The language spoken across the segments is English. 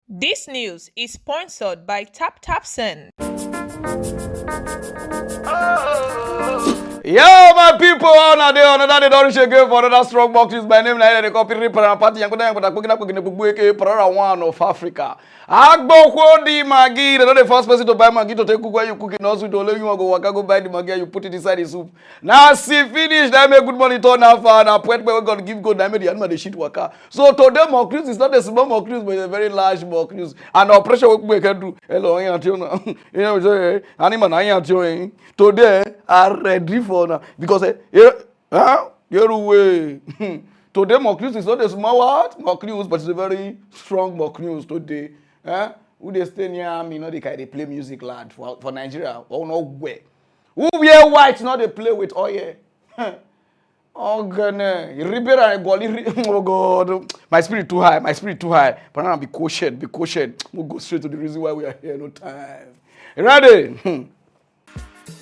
This news is sponsored by TapTapSend. Yo, my people, on a day, another day, don't shake for another strong boxes. My name is the copy Pararan party. I'm going to Pararan of Africa. Agbo the Maggi, the first person to buy Maggi to take cook while you cooking. Also, to let you go buy the Maggi, you put it inside the soup. Now, see, finish. I make good money. Turn now far. Now, point where we gonna give good. I made the animal the shit worker. So today, mock news is not a small mock news, but a very large mock news. And operation we can do. Hello, you know, animal, I am doing today. Are ready for now because get away. Today mock news is not a small word mock news, but it's a very strong mock news today. Who they stay near me, they can play music lad for Nigeria or no where. Who wear white, not they play with oil. Oh God, my spirit too high, But now be cautious. We'll go straight to the reason why we are here. No time. You ready?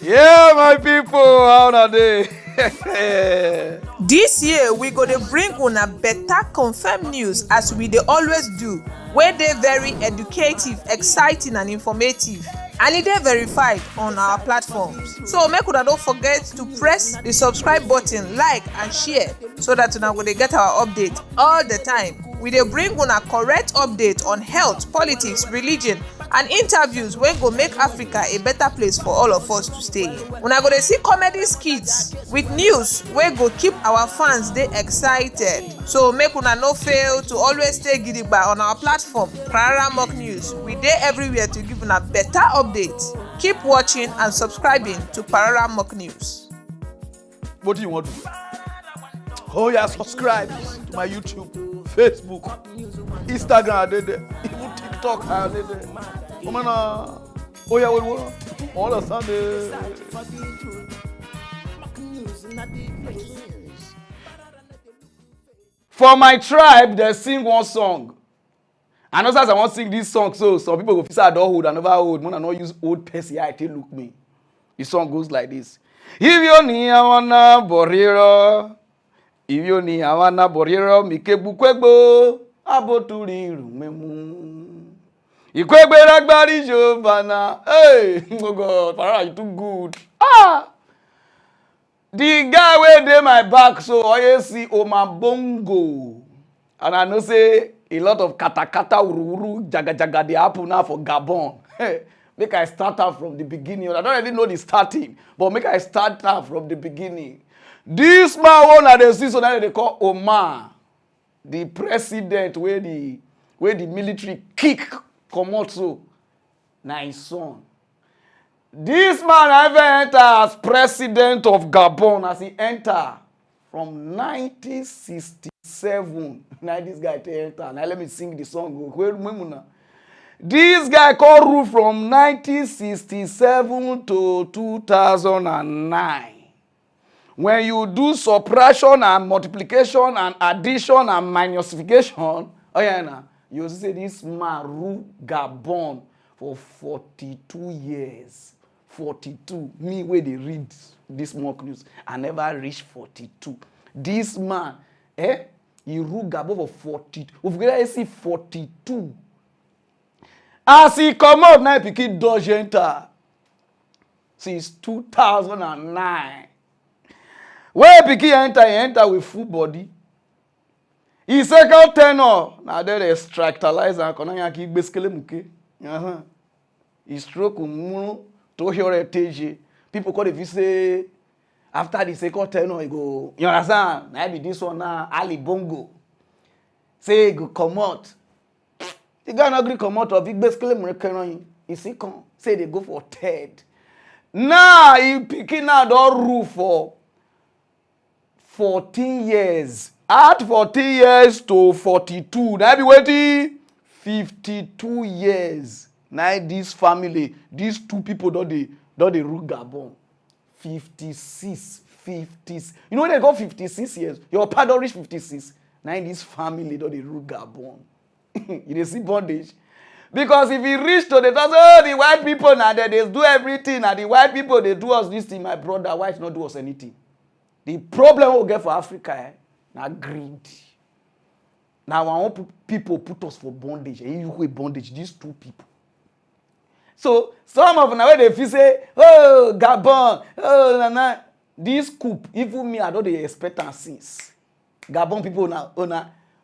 Yeah, my people, how are they? This year we go to bring una better confirmed news as we dey always do, where they very educative, exciting and informative, and it dey verified on our platforms. So make una don't forget to press the subscribe button, like and share so that una go dey get our update all the time. We dey bring una correct update on health, politics, religion and interviews wey go make Africa a better place for all of us to stay. Una go dey see comedy skits with news wey go keep our fans dey excited. So make una no fail to always stay gidigba on our platform, Pararan Mock News. We dey everywhere to give una better updates. Keep watching and subscribing to Pararan Mock News. What do you want to do? Oh yeah, subscribe to my YouTube, Facebook, Instagram, even TikTok. Oh yeah, what? All of Sunday. For my tribe, they sing one song. And also as I want to sing this song, so some people go feel I don't hold, I never hold. When I not use old person, I tell look me. The song goes like this. If you need a wanna boriro, if you need a wanna boriro, mike bukwebo, aboturi rumemu. Ikwegbe ragbari jovana. Hey, oh God, Pararan, you too good. The guy wey dey my back, so always see Bongo. And I know say a lot of kata ururu jaga dey happen now for Gabon. Make I start out from the beginning. I don't really know the starting, but make I start out from the beginning. This man one that they see, so now they call Omar, the president where the military kick comot so. Na his son. This man ever enter as president of Gabon as he enter from 1967. Now this guy enter. Now let me sing the song. This guy called rule from 1967 to 2009. When you do subtraction and multiplication and addition and minusification, you see this man rule Gabon for 42 years. 42. Me where they read this mock news, I never reached 42. This man, he rule Gabon for 42. We've see 42. As he come out now, he dodge enter since 2009. Where Piki enter, he enter with full body. His second tenor, now there they structuralize and konanya basically muke. He stroke umunu to hear TJ. People call if you say after the second tenor, he go, you understand? Now be this one now, Ali Bongo. Say he go come out. The guy not agree come out of it basically muke. He say come, say they go for third. Now he picking out all rule for 14 years. Add 14 years to 42. Now be waiting 52 years. Now this family, these two people don't they rule Gabon. 56. You know they got 56 years. Your father reach 56. Now this family don't they rule Gabon. You see bondage. Because if he reach to the the white people now they do everything. And the white people they do us this thing, my brother, white not do us anything. The problem we'll get for Africa, now greed. Now our own people put us for bondage. And you with bondage, these two people. So some of them when they feel say, oh Gabon, oh nah. This coup, even me, I don't expect and since. Gabon people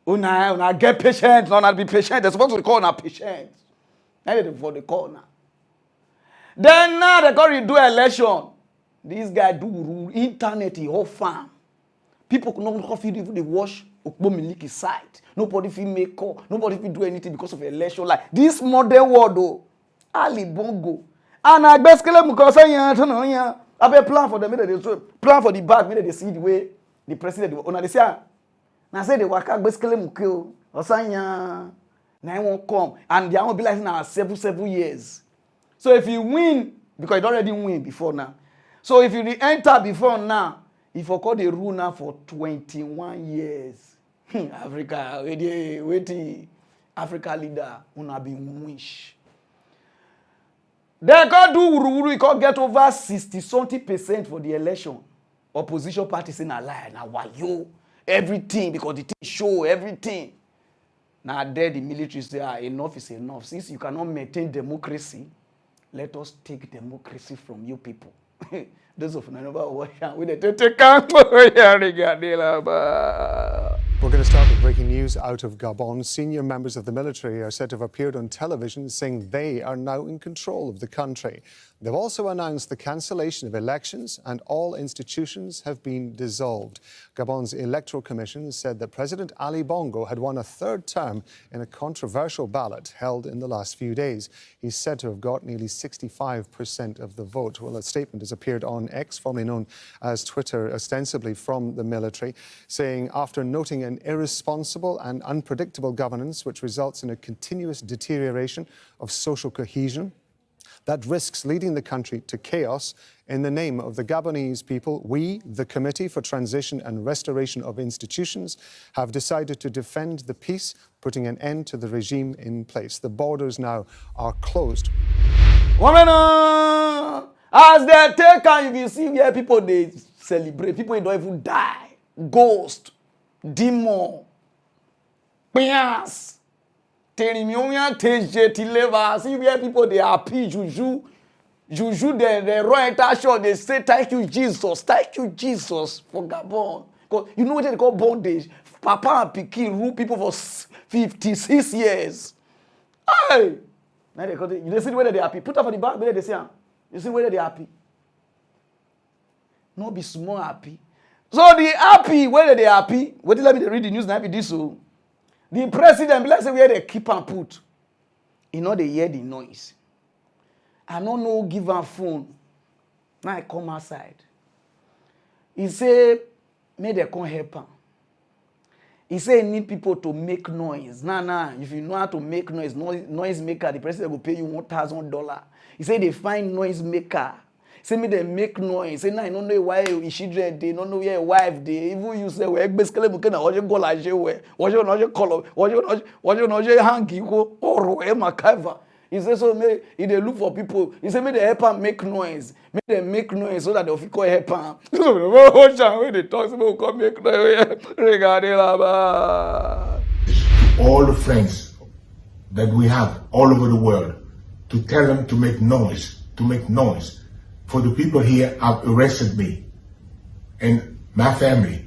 una get patient, not be patient. They're supposed to call now patient. Now they for the call now. Then now they go do election. This guy do rule internet, he whole farm. People could not feel even they wash Okpomiliki site. Nobody feel make call. Nobody feel do anything because of election. Like this modern world though. Ali Bongo. And I basically I be plan for them, plan for the bad, they see the way the president they say. Now say the waka basically mukio. Osanya. Now he won't come. And they won't be like now several years. So if you win, because you already win before now. So if you re-enter before now, if you call the rule now for 21 years. Africa, wait, Africa leader, una be wish. They can do we can get over 60-something% for the election. Opposition parties in a lie. Now why you everything because the thing show everything. Now there the military say enough is enough. Since you cannot maintain democracy, let us take democracy from you people. Those of We're going to start with breaking news out of Gabon. Senior members of the military are said to have appeared on television saying they are now in control of the country. They've also announced the cancellation of elections and all institutions have been dissolved. Gabon's Electoral Commission said that President Ali Bongo had won a third term in a controversial ballot held in the last few days. He's said to have got nearly 65% of the vote. Well, a statement has appeared on X, formerly known as Twitter, ostensibly from the military, saying after noting an irresponsible and unpredictable governance which results in a continuous deterioration of social cohesion, that risks leading the country to chaos. In the name of the Gabonese people, we, the Committee for Transition and Restoration of Institutions, have decided to defend the peace, putting an end to the regime in place. The borders now are closed. As they take and you see where people they celebrate, people don't even die. Ghost, demon, pians. See where people they happy, juju, they run enter shop, they say thank you Jesus for Gabon. Because you know what they call bondage? Papa and Pikin rule people for 56 years. Hey! Now they call it, you see whether they happy. Put up on the back, whether they say, you see whether they happy. No be small happy. So the happy, whether they happy, let me read the news now, this so. The president, let's say where they keep and put, you know they hear the noise. I don't know give her phone. Now I come outside. He say, may they come help him. He say he need people to make noise. Nah, if you know how to make noise maker, the president will pay you $1,000. He say they find noise maker. Say me they make noise. Say now I don't know why his children they don't know where your wife they even you say we basically buke na oje go la je we oje no je color oje no je hangi go oro e makava. He say so me he they look for people. He say me they help am make noise. Make them make noise so that they fit call help am. When they talk about come make noise regarding la. All the friends that we have all over the world to tell them to make noise. For the people here have arrested me and my family.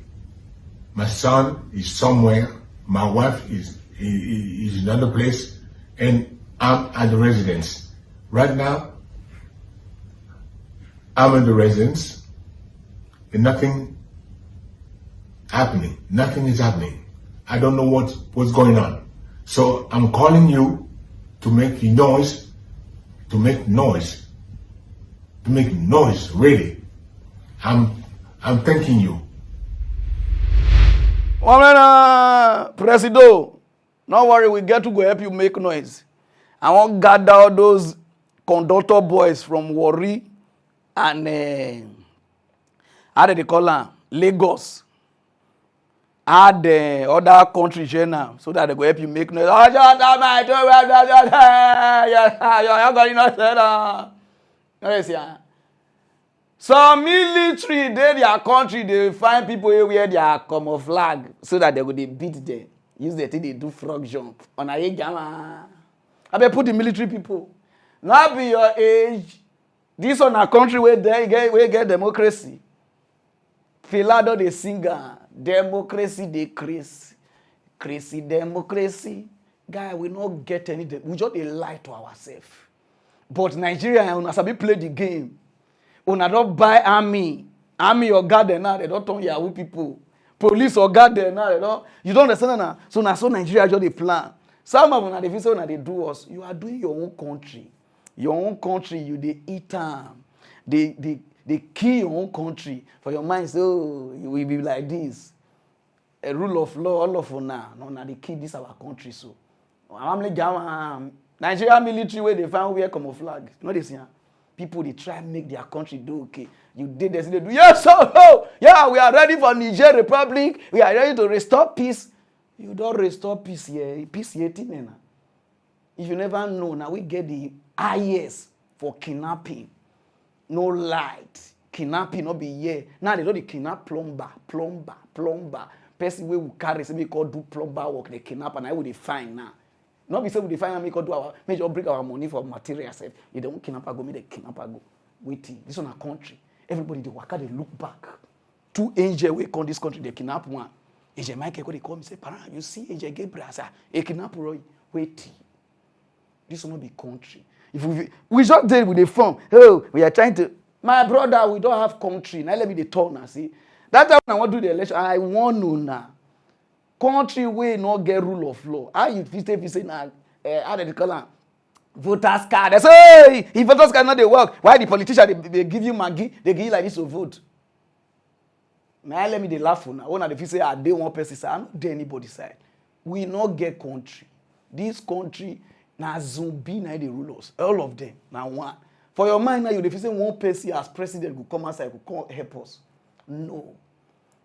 My son is somewhere, my wife is in another place, and I'm at the residence. Right now, I'm in the residence and nothing happening. Nothing is happening. I don't know what's going on. So I'm calling you to make noise, really. I'm thanking you. Presido, don't worry, we get to go help you make noise. I want to gather all those conductor boys from Warri and how do they call them? Lagos. Add other countries here now so that they go help you make noise. Some military, they their country, they find people where they are camouflage so that they go they beat them. Use the thing they do frog jump. On a jama. I be put the military people. Now be your age. This on a country where they get democracy. Filado the singer. Democracy decrease. Crazy democracy. Guy, we not get anything. We just lie to ourselves. But Nigeria, una sabi play the game. Una don't buy army. Army or garden now, they don't turn Yahoo people. Police or garden now, they don't. You don't understand now. So now so Nigeria just a plan. Some of them they feel so they do us. You are doing your own country. Your own country, you they eat them. They kill your own country. For your mind, so you will be like this. A rule of law, all of now. No, now they kill this our country. So Nigeria military where they find where come a flag. You know this here? People they try and make their country do okay. You did this, they do. Yes, oh, yeah, we are ready for Niger Republic. We are ready to restore peace. You don't restore peace here. Peace here, if you never know, now we get the highest for kidnapping. No light. Kidnapping not be here. Now they don't kidnap plumber. Person we will carry somebody called do plumber work, they kidnap and I will define now. Not be say we define and make us do our major break our money for material self. You don't kidnap go, make the kidnapper go. Waiting. This on a country. Everybody they work, they look back. Two angels we come this country, they kidnap one. Angel Michael they call me say, Pararan, you see Angel Gabriel, a kidnap Roy. Waiting. This will not be country. If we just deal with the form, oh, we are trying to. My brother, we don't have country. Now let me the turn now. See, that time when I want to do the election, I want to now. Country way not get rule of law. How you say now? How they call it? Voters card. They say, hey, if voters card not they work, why the politician they give you Maggie? They give you like this to vote. Now let me they laugh for now. When they say, I dey one person side, I not dey anybody side. We not get country. This country. Now zombie now they rule us. All of them. Now one. For your mind now you say one person as president will come outside, will come help us. No.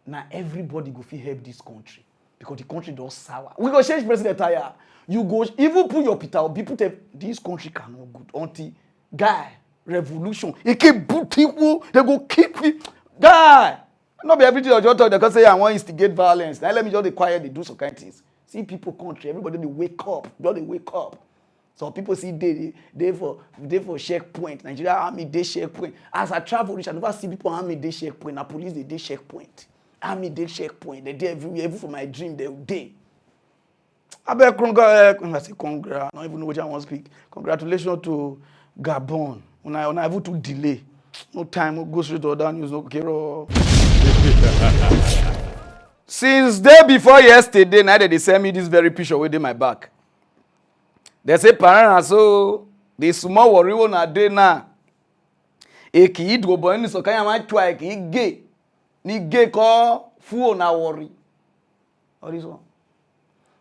Now everybody go fit help this country. Because the country does sour. We go change president tire. You go even put your Peter. People tell this country cannot good. Until guy revolution. It keep boot people. They go keep it. Guy. Not be everything you just talk. They can say I want to instigate violence. Now let me just be quiet. They do some kind of things. See people country. Everybody they wake up. They wake up. So people see they for checkpoint. Nigeria army they checkpoint. As I travel, I never see people army they checkpoint. Na police they checkpoint. Army they checkpoint. They everywhere. Even for my dream they. I beg congrats. I say congrats. I don't even know what I want to speak. Congratulations to Gabon. When I able to delay. No time. We'll go straight to other news. Okay. Since day before yesterday, now they send me this very picture within my back. They say Pararan so the small worry on a day now. E ki do boy ni so kan ma twa e ki gay. Ni gay ko fu on a worry. All this one.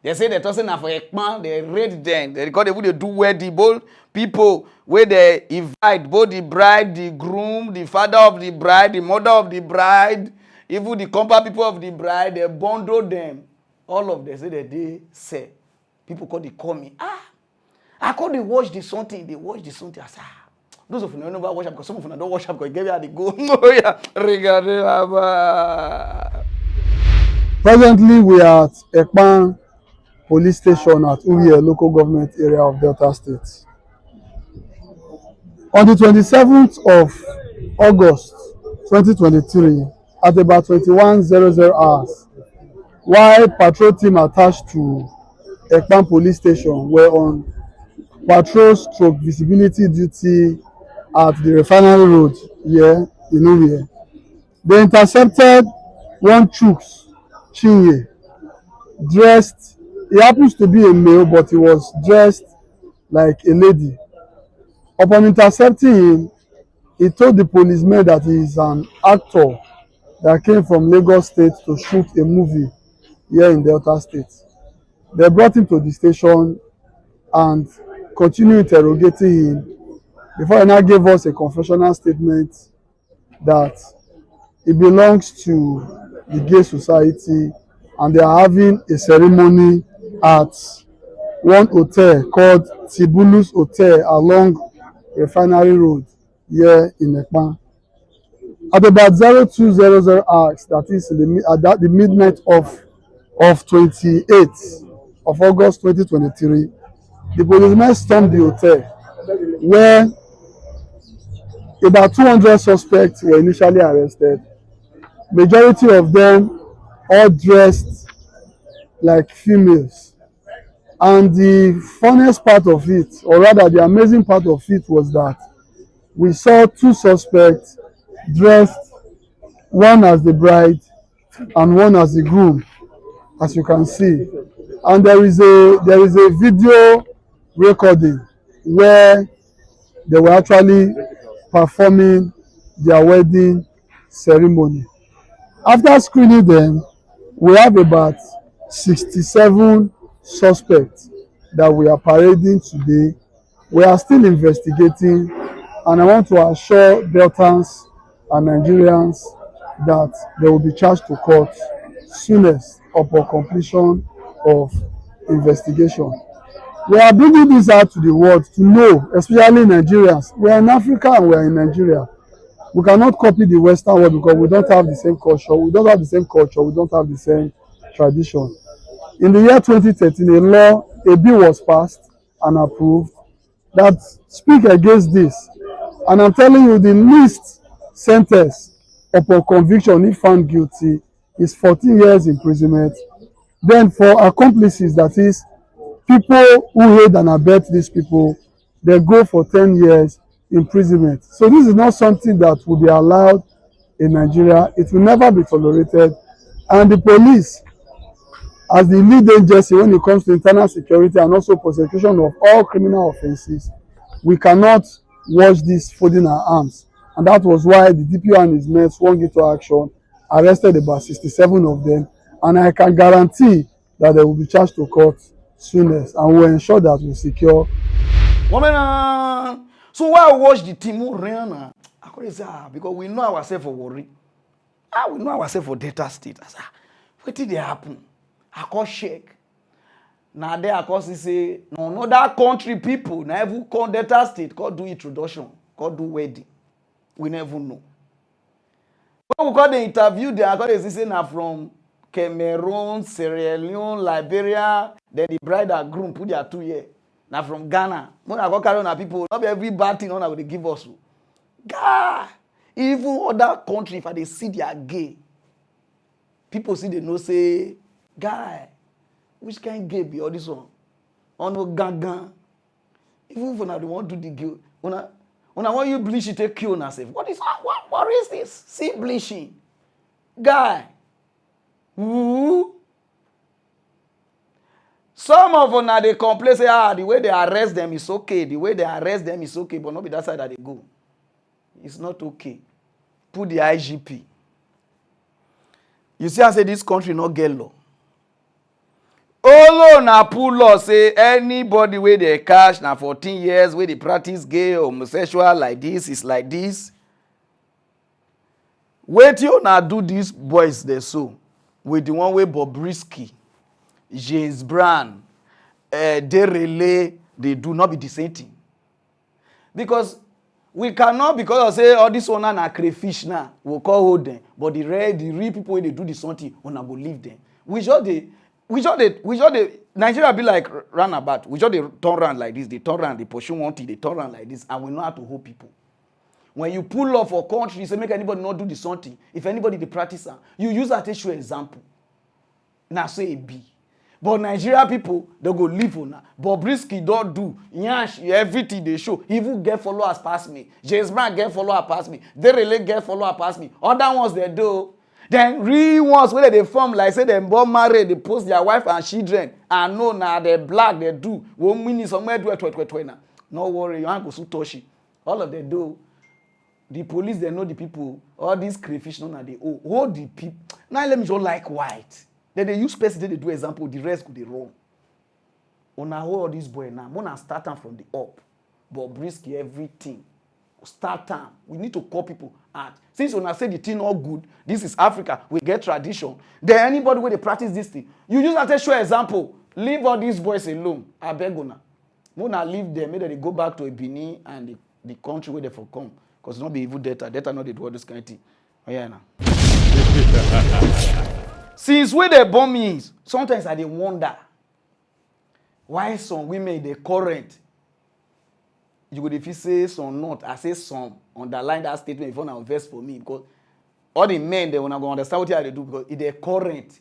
They say they tossing na for ekpan, they raid them. They because they do wedding both people where they invite both the bride, the groom, the father of the bride, the mother of the bride, even the compa people of the bride, they bundle them. All of them say that they say. People call me. I call they watch the something. They watch the something. I say, those of you never watch up because some of you don't watch up because they gave you the go. Oh yeah, regarding Presently, we are at Ekpan Police Station at Urie, local government area of Delta State. On the 27th of August 2023, at about 21:00 hours, while patrol team attached to Ekpan Police Station were on patrol stroke visibility duty at the refinery road here in Urie. They intercepted one Chooks Chinye, dressed, he happens to be a male, but he was dressed like a lady. Upon intercepting him, he told the policeman that he is an actor that came from Lagos State to shoot a movie here in Delta State. They brought him to the station and continued interrogating him before he now gave us a confessional statement that he belongs to the gay society and they are having a ceremony at one hotel called Tibulus Hotel along Refinery Road here in Ekpan. At about 02:00 hours, that is the midnight of of 28th of August 2023, the policemen stormed the hotel where about 200 suspects were initially arrested. Majority of them all dressed like females. And the funniest part of it, or rather the amazing part of it, was that we saw two suspects dressed, one as the bride and one as the groom, as you can see. And there is a video recording where they were actually performing their wedding ceremony. After screening them, we have about 67 suspects that we are parading today. We are still investigating, and I want to assure Deltans and Nigerians that they will be charged to court soonest upon completion of investigation. We are bringing this out to the world to know, especially Nigerians. We are in Africa and we are in Nigeria. We cannot copy the Western world because we don't have the same culture. We don't have the same culture. We don't have the same tradition. In the year 2013, a bill was passed and approved that speak against this. And I'm telling you, the least sentence upon conviction, if found guilty, is 14 years imprisonment. Then for accomplices, that is, people who aid and abet these people, they go for 10 years imprisonment. So this is not something that will be allowed in Nigeria. It will never be tolerated. And the police, as the lead agency when it comes to internal security and also prosecution of all criminal offences, we cannot watch this folding our arms. And that was why the DPO and his men swung into action, arrested about 67 of them, and I can guarantee that they will be charged to court soonest, and we'll ensure that we secure. So why watch the team Rihanna? I could say, because we know ourselves for worry. We know ourselves for data state. I say, what did they happen? I call shake. Now there I call say, no that country people never call data state, call do introduction, call do wedding. We never know. When we call the interview, they are going to say now from Cameroon, Sierra Leone, Liberia, then the bride and groom put their 2 years. Now from Ghana, when I go carry on people, not every bad thing on they give us. God, even other country, if they see they are gay, people see they know say, guy, which kind of gay be all this one? On no gang. Even when I don't want to do the gay, when I want you bleach, you take kill and say, what is this? See bleaching, guy. Ooh. Some of them they complain say the way they arrest them is okay. The way they arrest them is okay, but not be that side that they go. It's not okay. Put the IGP. You see, I say this country not get law. Oh na pull law say anybody where they catch now 14 years where they practice gay or homosexual like this is like this. Wait till now do these boys they so with the one way Bobrisky, James Brown, Derele, they do not be the same thing. Because we cannot, because I say all this one are crayfish now, we'll call hold them. But the real people when they do this something, we not believe them. We just Nigeria be like runabout. We just they turn around like this, they turn around, they pursue one thing, they turn around like this, and we know how to hold people. When you pull off for country, you say make anybody not do the something. If anybody the practice, you use that to show example. Now say it be. But Nigeria people, they go live on that. Bobrisky don't do. Nyash, everything they show. Even get followers past me. James Brown get followers past me. Derele get followers past me. Other ones they do. Then real ones where they form like say they born married, they post their wife and children. And no, now they black, they do. 1 minute somewhere do it. No worry, you ain't go so touchy. All of them do. The police, they know the people. All these crayfish, no, they hold the people. Now let me just like white. Then they use person, they do example, the rest could they wrong. On a hold this boy now, I'm gonna start them from the up. Bobrisky, everything. Start time. We need to call people out. Since when I say the thing all good, this is Africa, we get tradition. Then anybody where they practice this thing, you use that to show example. Leave all these boys alone. I beg you now. When I leave them, maybe they go back to Benin and the country where they for come. Because not be evil data. Data not they do all this kind of thing. Oh yeah now. Since when they born me, sometimes I dey wonder why some women dey current. You go dey fit say some not. I say some. Underline that statement before now verse for me because all the men they wanna go understand what they do because it dey current.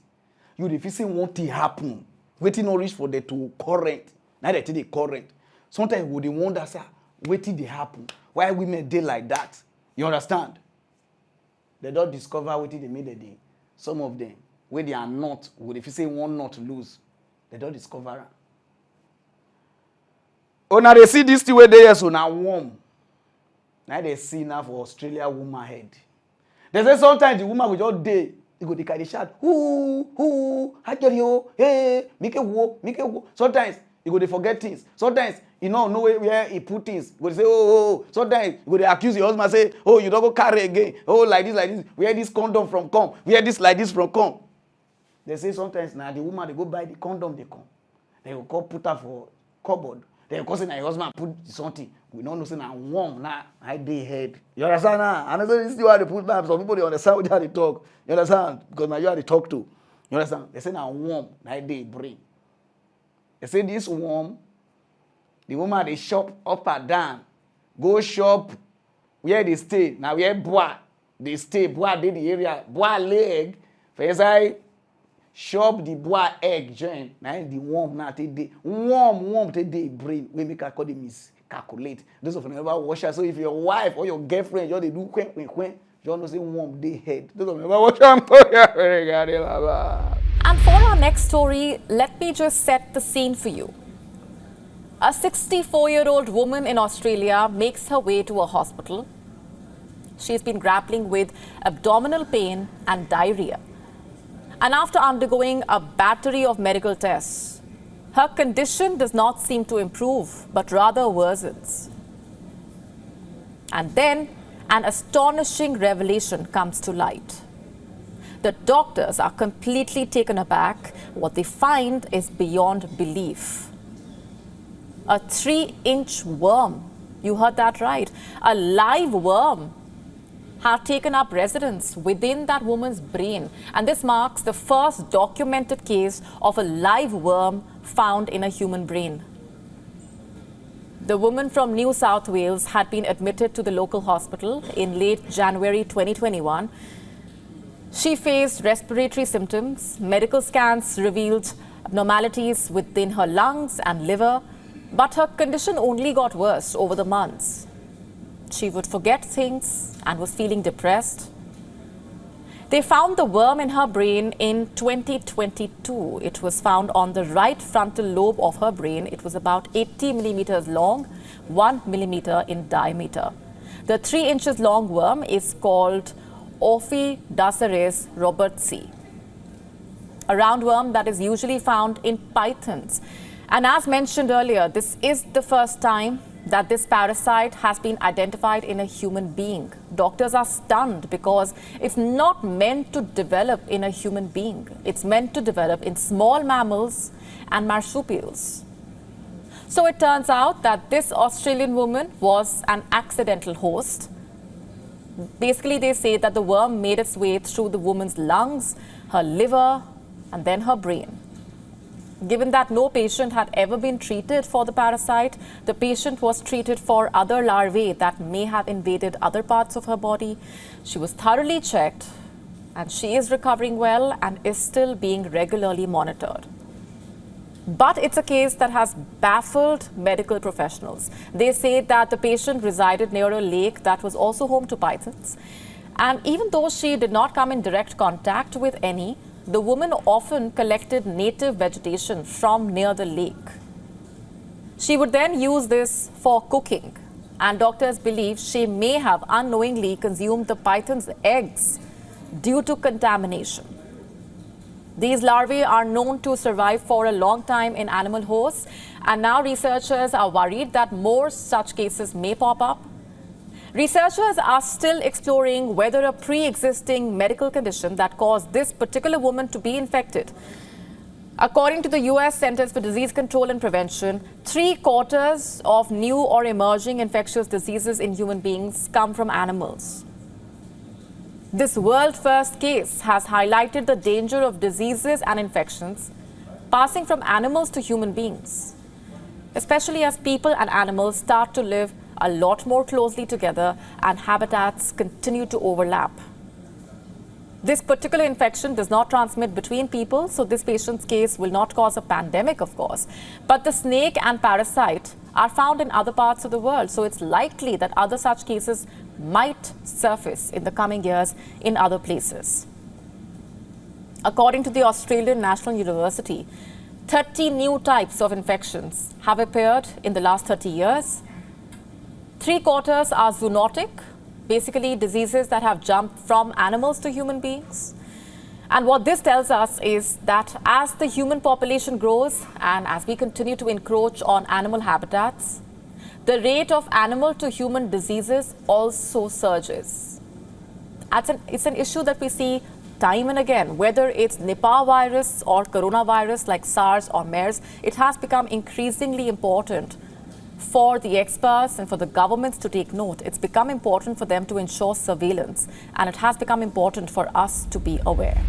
You dey fit say one thing happen. Wetin no reach for them to current. Now they think they current. Sometimes we dey wonder say wetin dey happen. Why women dey like that? You understand? They don't discover wetin they made them. Some of them, where they are not, would if you say one not lose, they don't discover am. Oh, now they see this thing where they are so now warm. Now they see now for Australia woman head. They say sometimes the woman will just day, you go the carry shout, you, hey, make a wo. Sometimes you go they forget things. Sometimes you know where he put things. You go say, oh. Sometimes you go they accuse your husband, say, oh, you don't go carry again. Oh, like this. Where this condom from come? Where this like this from come? They say sometimes now the woman they go buy the condom they come. They will call put her for cupboard. They will say now your husband put something. We don't know say now warm now I dey head. You understand now? And this is why they put that. Some people they understand what they talk. You understand? Because now you have to talk to. You understand? They say now warm now I dey brain. They say this warm. The woman they shop up and down. Go shop where they stay. Now where boy they stay. Boy they the area. Boy leg. For example. Shop the boy egg join. Now the warm now take day. Warm take day brain. We make call them miscalculate. Those of you never wash her. So if your wife or your girlfriend, you they do when, you don't say warm day head. Those of you never wash her. And for our next story, let me just set the scene for you. A 64-year-old woman in Australia makes her way to a hospital. She's been grappling with abdominal pain and diarrhea. And after undergoing a battery of medical tests, her condition does not seem to improve, but rather worsens. And then an astonishing revelation comes to light. The doctors are completely taken aback. What they find is beyond belief. A 3-inch worm, you heard that right, a live worm, have taken up residence within that woman's brain. And this marks the first documented case of a live worm found in a human brain. The woman from New South Wales had been admitted to the local hospital in late January 2021. She faced respiratory symptoms. Medical scans revealed abnormalities within her lungs and liver, but her condition only got worse over the months. She would forget things and was feeling depressed. They found the worm in her brain in 2022. It was found on the right frontal lobe of her brain. It was about 80 millimeters long, 1 millimeter in diameter. The 3 inches long worm is called Ophidioceras robertsi, a roundworm that is usually found in pythons. And as mentioned earlier, this is the first time that this parasite has been identified in a human being. Doctors are stunned because it's not meant to develop in a human being. It's meant to develop in small mammals and marsupials. So it turns out that this Australian woman was an accidental host. Basically, they say that the worm made its way through the woman's lungs, her liver, and then her brain. Given that no patient had ever been treated for the parasite, the patient was treated for other larvae that may have invaded other parts of her body. She was thoroughly checked, and she is recovering well and is still being regularly monitored. But it's a case that has baffled medical professionals. They say that the patient resided near a lake that was also home to pythons. And even though she did not come in direct contact with any, the woman often collected native vegetation from near the lake. She would then use this for cooking, and doctors believe she may have unknowingly consumed the python's eggs due to contamination. These larvae are known to survive for a long time in animal hosts, and now researchers are worried that more such cases may pop up. Researchers are still exploring whether a pre-existing medical condition that caused this particular woman to be infected. According to the U.S. Centers for Disease Control and Prevention, 3/4 of new or emerging infectious diseases in human beings come from animals. This world-first case has highlighted the danger of diseases and infections passing from animals to human beings, especially as people and animals start to live a lot more closely together and habitats continue to overlap. This particular infection does not transmit between people, so this patient's case will not cause a pandemic, of course. But the snake and parasite are found in other parts of the world, so it's likely that other such cases might surface in the coming years in other places. According to the Australian National University, 30 new types of infections have appeared in the last 30 years. 3/4 are zoonotic, basically diseases that have jumped from animals to human beings. And what this tells us is that as the human population grows and as we continue to encroach on animal habitats, the rate of animal to human diseases also surges. It's an issue that we see time and again, whether it's Nipah virus or coronavirus like SARS or MERS. It has become increasingly important for the experts and for the governments to take note. It's become important for them to ensure surveillance, and it has become important for us to be aware.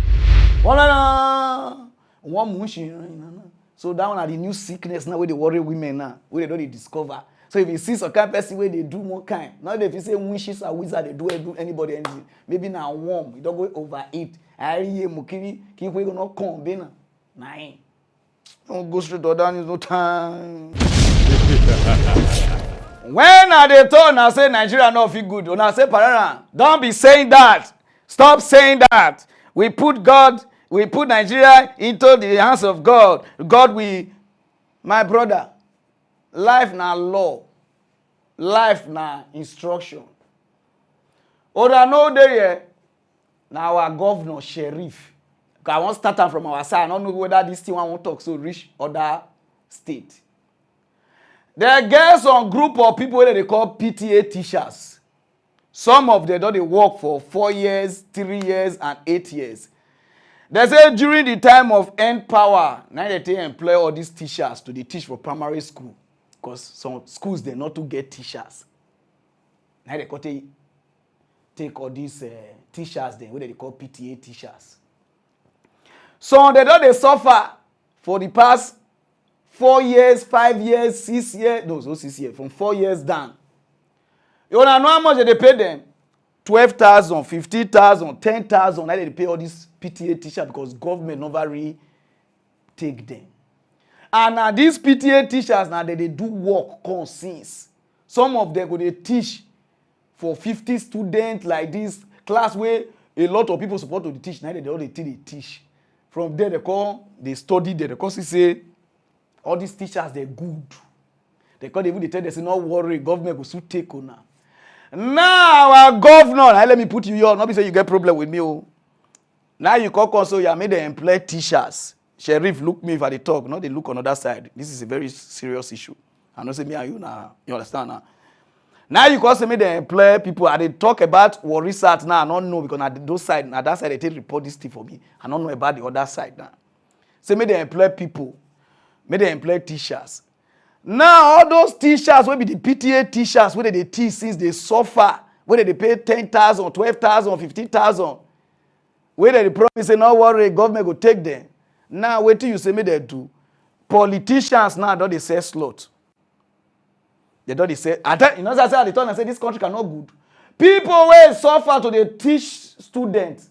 So that one are the new sickness now where they worry women now, where they don't discover. So if you see some kind of person where they do more kind, now if you say wishes or wizard, they do anybody anything. Maybe now warm, you don't go overeat. I hear mukiri, keep we gonna come, bena. Nine. Don't go straight to down, there's no time. When are they told I say Nigeria not feel good? When I say Pararan, don't be saying that. Stop saying that. We put Nigeria into the hands of God. God will, my brother, life na law. Life na instruction. Oda no day here. Now our governor, sheriff. I want to start from our side. I don't know whether this thing I want to talk so reach other state. There get some group of people that they call PTA teachers. Some of them don't they work for 4 years, 3 years, and 8 years. They say during the time of end power, now they employ all these teachers to teach for primary school. Because some schools they not to get teachers. Now they got to take all these teachers then, what they call PTA teachers. So they don't they suffer for the past 4 years, 5 years, 6 years, no, so 6 years, from 4 years down. You wanna know how much they pay them? 12,000, 15,000, 10,000. Now they pay all these PTA teachers because government never really take them. And now these PTA teachers now they do work since. Some of them go they teach for 50 students like this class where a lot of people support to teach. Now they all they teach. From there they study there. They call say all these teachers they're good. They call even they tell they say not worry, government will soon take on now. Now our governor, now let me put you here. Not be say you get problem with me. Oh. Now you call console, you made them employ teachers. Sheriff look me if I talk, not they look on other side. This is a very serious issue. I know say me and you now. You understand now? Now you call say me they employ people and they talk about what research now. I don't know because at those side, at that side they take report this thing for me. I don't know about the other side now. Say me they employ people. May they employ teachers. Now all those teachers will be the PTA teachers where they teach since they suffer, where they pay 10,000, 12,000, 15,000. Where they promise say no worry, government will take them. Now wait till you say me they do. Politicians now don't they say slot. They don't they say you know that's how they turn and say this country cannot good. People will suffer to they teach students.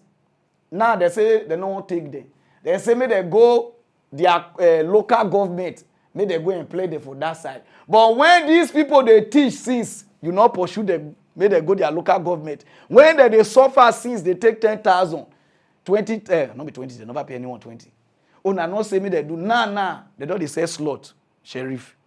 Now they say they don't want to take them. They say me they go their local government, may they go and play them for that side. But when these people they teach since you not pursue them, may they go their local government. When they suffer since they take 10,000, 20, not be 20, they never pay anyone 20. Oh, na not say me they do. Nah, they don't they say slot, sheriff.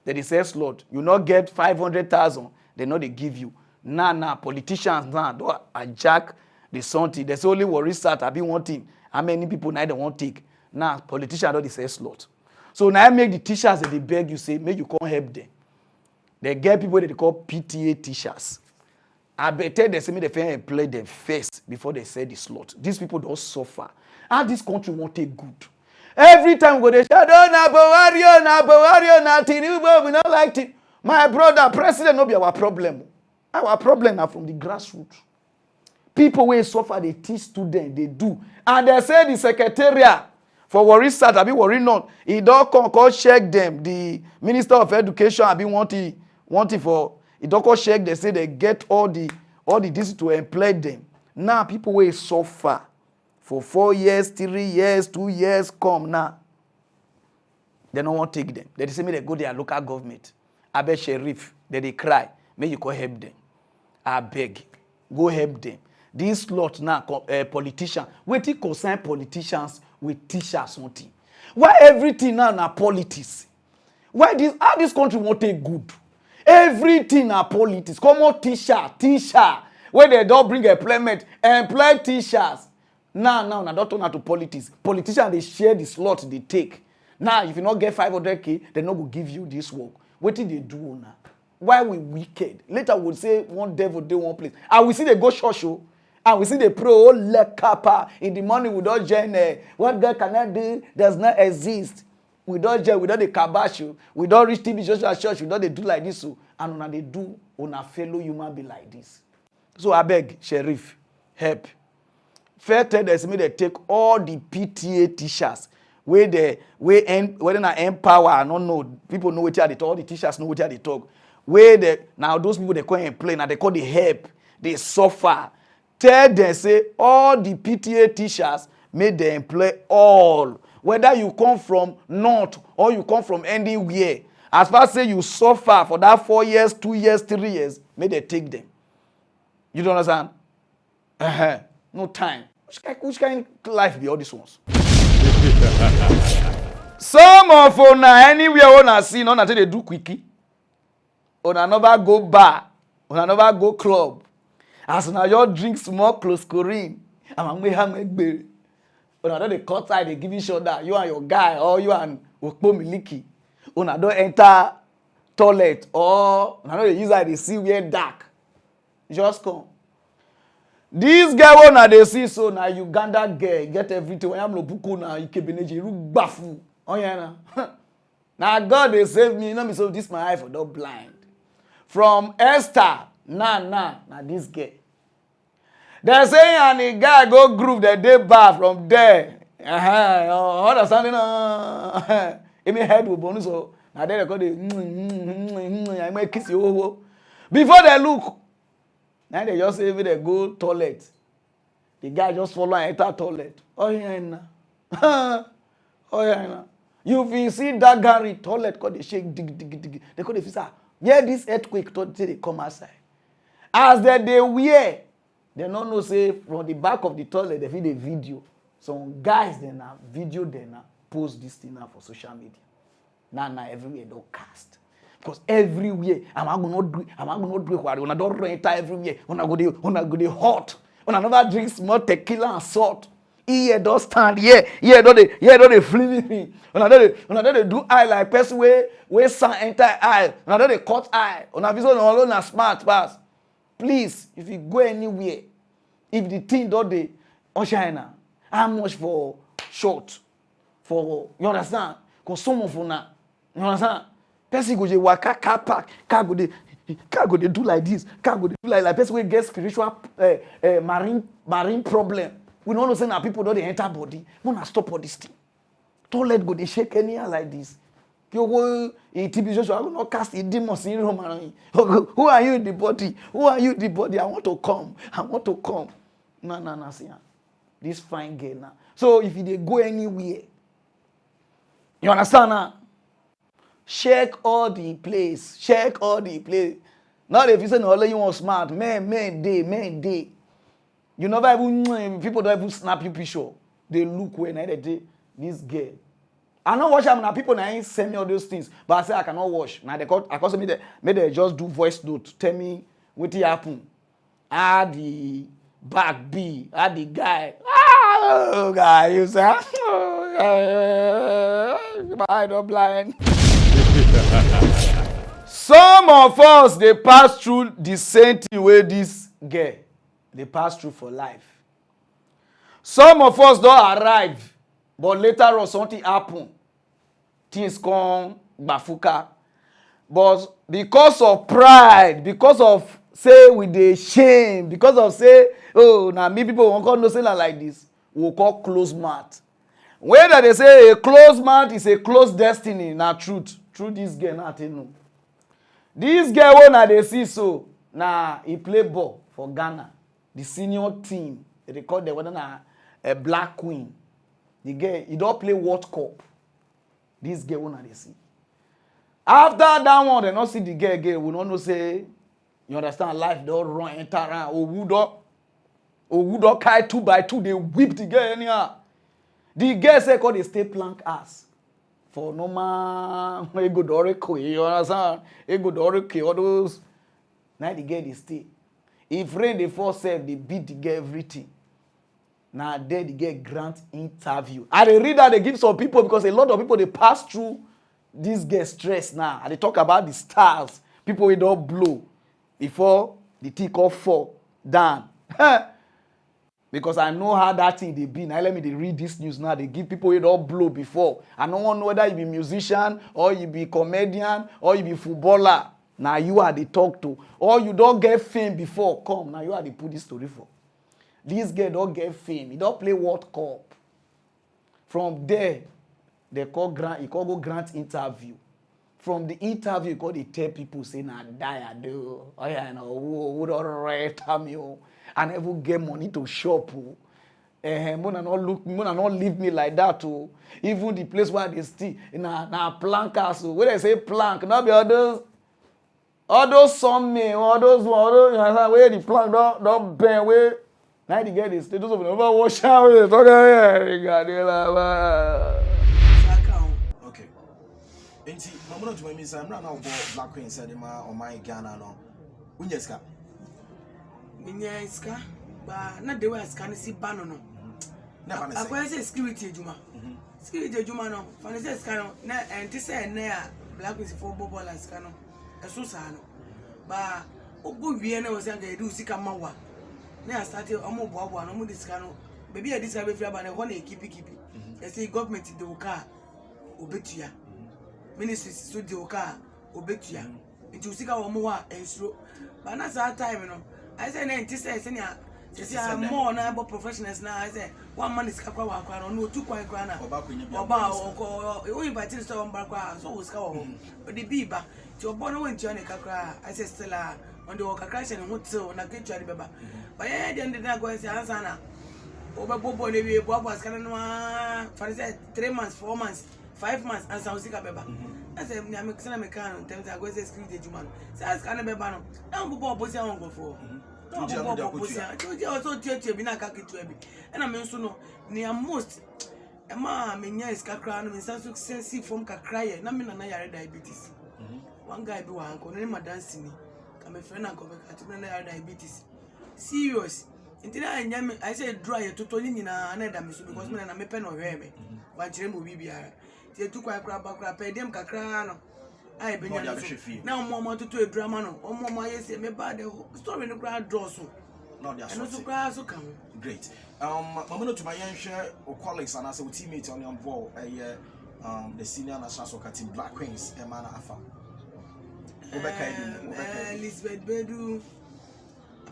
They say slot. You not get 500,000, they know they give you. Nah, politicians now don't hijack the something. There's only worry start. I be wanting. How many people now they won't take? Now, politicians don't say slot. So now I make the teachers that they beg you say, make you come help them. They get people that they call PTA teachers. I better they say me they employ them first before they say the slot. These people don't suffer. And this country won't take good. Every time we go, they shout, oh, na Tinubu, we not like it. My brother, president, no be our problem. Our problem are from the grassroots. People wey suffer dey teach students, dey do. And they say the secretariat for Warri South, abi Warri North, he don come check them. The Minister of Education, abi want it for, he don come check, they say they get all the this to employ them. Now people wey suffer for 4 years, 3 years, 2 years come now. They don't want to take them. They say me they go their local government. I beg sheriff, they cry. May you go help them. I beg, go help them. This lot now, politicians, wetin concern politicians with teachers something. Why everything now na politics? Why this? How this country won't take good? Everything na politics. Come on, teacher. When they don't bring employment, employ teachers. Now, don't turn out to politics. Politicians they share the slot they take. Now, if you not get 500K, they not go give you this work. What did they do now? Why we wicked? Later we'll say one devil day one place. And we see they go church show. And we see they pray, oh, let kappa. In the morning we don't join. What God cannot do does not exist. We don't join, we don't the kabash. We don't reach TB church. We don't they do like this. And when they do, on a fellow human be like this. So I beg, sheriff, help. Fair tell them they take all the PTA teachers where they empower. I don't know. People know what they talk. All the teachers know what they talk. Where they now those people they call employ, now they call the help. They suffer. Tell them say all the PTA teachers may they employ all. Whether you come from north or you come from anywhere. As far as say you suffer for that 4 years, 2 years, 3 years, may they take them. You don't understand? No time. Which kind of life be all these ones? Some of una anywhere una see, no until they do quickie. Una never go bar. Una never go club. As una just drink small closcorin. And we hang egg. Una don't they cut eye, they give you shoulder. You and your guy or you and Okpo Miliki. Una don't enter toilet or una don't use eye they see where dark. Just come. This girl una they see so na Uganda girl get everything. When I'm lobuko na ikebeneji look bafu. Oh yeah na. Now God they save me. You know me so this my eye for not blind. From Esther, na this girl. They say and the guy go groove the day bar from there. Understanding? It may head with bonus so now they call the I might kiss you. Before they look. Now they just say they go toilet. The guy just follow and enter toilet. Oh yeah, oh yeah. You will see that Gary toilet called the shake dig. They call the officer. Yeah, this earthquake told they come outside. As they wear, they don't know say from the back of the toilet they feed a video. Some guys they now video they now post this thing now for social media. Now everywhere don't cast. Because everywhere, I'm not do it. When I don't enter everywhere, when I go the hot, when I never drink small tequila and salt. Here don't stand, here don't they fling me. When I don't do eye like person where sun enter eye. When I don't they cut eye. When I visit alone a smart pass. Please, if you go anywhere, if the thing don't they China, how much for short? For you understand? Because some of you you understand? Person go dey waka car park, car go dey do like this, car go dey do like person wey get spiritual marine problem. We don't know say na people don't dey enter body. We wanna stop all this thing. Toilet go dey shake anyhow like this. You go in TB Joshua, I will not cast a demon in Roman. Who are you in the body? Who are you in the body? I want to come. No, see this fine girl now. So if they go anywhere, you understand now? Check all the place. Not if you say no, you want smart. Men day. You never even people don't even snap you picture. They look when they day this girl. I don't watch them now. People now ain't send me all those things, but I say I cannot watch. Now they call. I call me they just do voice note. Tell me what happen. The back B. The guy. Oh guy, you say. I don't blind. Some of us they pass through the same thing where this girl they pass through for life. Some of us don't arrive, but later on something happen. Things come bafuka. But because of pride, because of say we dey shame because of say oh na me people wan call no say na like this we we'll call close mouth. When they say a closed mouth is a closed destiny na truth this girl na take know. This girl wey na dey see so na he play ball for Ghana the senior team they dey call them whether na a black queen. The girl he don play World Cup. This girl wey na dey see. After that one they no see the girl again we no know say you understand life don run enter am owu don carry 2 by 2 dey whip the girl anyhow. The girl say call dey stay plank ass for normal egodoriko you understand egodoriko all those na the girl dey stay. If rain dey fall sef dey beat the girl everything. Na there the girl grant interview. I dey read that they give some people because a lot of people dey pass through this girl stress now. I dey talk about the stars people wey don blow before the thing come fall down. Because I know how that thing dey be. Now let me dey read this news now. They give people wey don blow before. I no wan know whether you be musician or you be comedian or you be footballer. Na you are dey talk to. Or you don get fame before. Come, now you are dey put this story for. This girl don get fame. He don play World Cup. From there, he go grant interview. From the interview, he go dey tell people say na die I do. Oh yeah, no, who don write me oh. I never get money to shop oh. Mona not leave me like that oh. Even the place where they stay na plank house oh. When they say plank, not be all those some men, all those where the plank don't bend where. Now the get the status of never wash out. Okay. Enti, mamuno to me say I'm not now black queen said on my Ghana no. Unyeska. Minyeska, but not the way I can see ban no. I go say security juma. Security juma no. Fan say scan na enti say na black queen for bobo la scan no. Eso sa no. Ba obo wie na we say ga do sika mawa. Na start omo boabo no mo disika no. Baby e disika be free ba na ho na keep. They say government dey oka obetua. Ministry so dey oka obetua. Nti usika wo mo wa ensuro. Ba na sa time no. I say na nti say say more na about professionals na I say one man is kakwa wa kwa no two kwan kwa na. Oba o invite to some kwa so wo sika wo. The biba ti obo no won ti on kakra I say still on the work crash and hotel na get you beba. But yeah the end na go say answer na. Oba bobo le we bobo sika no for say 3 months 4 months 5 months and so sika beba. I say me am say na me kan tell me I go say security juma. Say as kan beba no. Na bobo bobo say on go for. No, also teacher be na kakitu ebi. And I mean so no near most Emma menya is kakra no mensa so sensitive from kakra ye na me na yare diabetes. One guy be wan ko no ma dance ni. Ka me friend na ko be ka ti na yare diabetes. Serious. Inti na nya me I say draw ye toto ni na na da me so because me na me pe no hwe me. Wan kire mo bibia. Ti etu kwa kra ba kra pe dem kakra no. I be nya now more to a drama no or more yes me bad the story no crowd draw so no they are so crowd so come great mama to my young share or colleagues and as a teammate on your ball the senior national soccer team Black Queens Emana Afa Elizabeth Bedu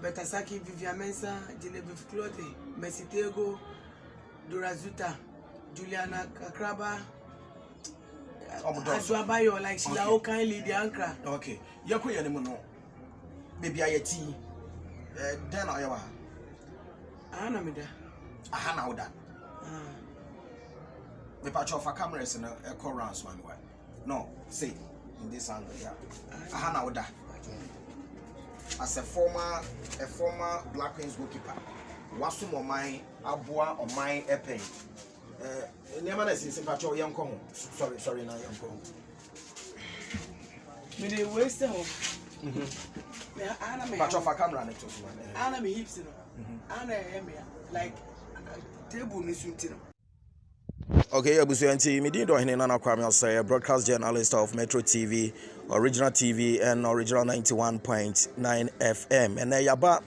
Betasaki Vivian Mensa Genevieve Clote Mesitego Dorazuta Juliana Kakraba Aswabayo like she la kindly the anchor. Okay. Yako ya nemo no. Baby ayeti. Den ayawa. Ana me da. Aha na oda. Me patch off a cameras in a call rounds one way. No, say in this angle, yeah. Aha na oda. As a former Black Queens goalkeeper. Wasum on my abua on my epen. Never since Pacho young come. Sorry, now young come. Me the waste home. Pacho for camera next to Anna me hips, Anna like table ni sunti no. Okay, Abusuanti, me did on Nana Kwame say broadcast journalist of Metro TV, Original TV and Original 91.9 FM. And yaba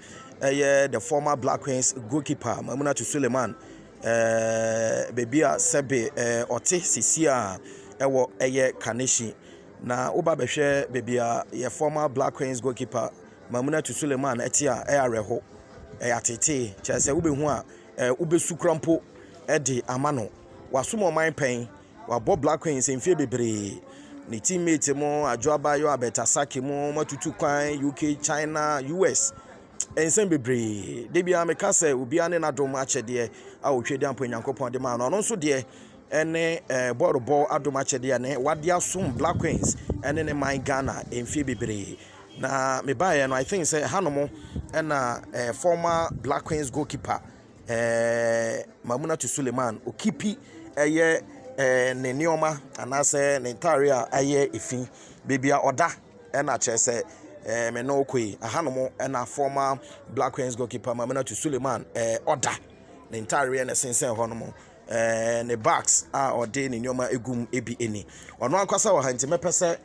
the former Black Queens goalkeeper Mamuna to Suleiman. Baby sebe ote sisia ewo eye Kaneshi na oba behwe baby ye former Black Queens goalkeeper Mamuna to Suleiman etia reho atete kyerɛ sɛ wobɛhu a wobɛsu krampo de amano wasomo man pen wabɔ Black Queens mfie bebree ne teammate mo adwoabayo abetasake mo matutu kwan UK China US ensem bebree de bia meka sɛ obi ane nadom akyɛdeɛ a wotwedi ampo nyankopɔn de ma no nso de ene bɔrɔbɔ adom akyɛdeɛ ne wade asom Black Queens ene ne man Ghana mfie bebree na me buy no I think say hanomo na former Black Queens goalkeeper Mamuna to Suleiman okipi eye ne neoma anase ne ntare a eye efi bebia oda na che say me no koi hanomo na former Black Queens goalkeeper Mamuna to Suleiman oda ne ntare na sensen honomo ne backs a ode ne neoma egum ebi eni ono ankwasa wa hanti mepese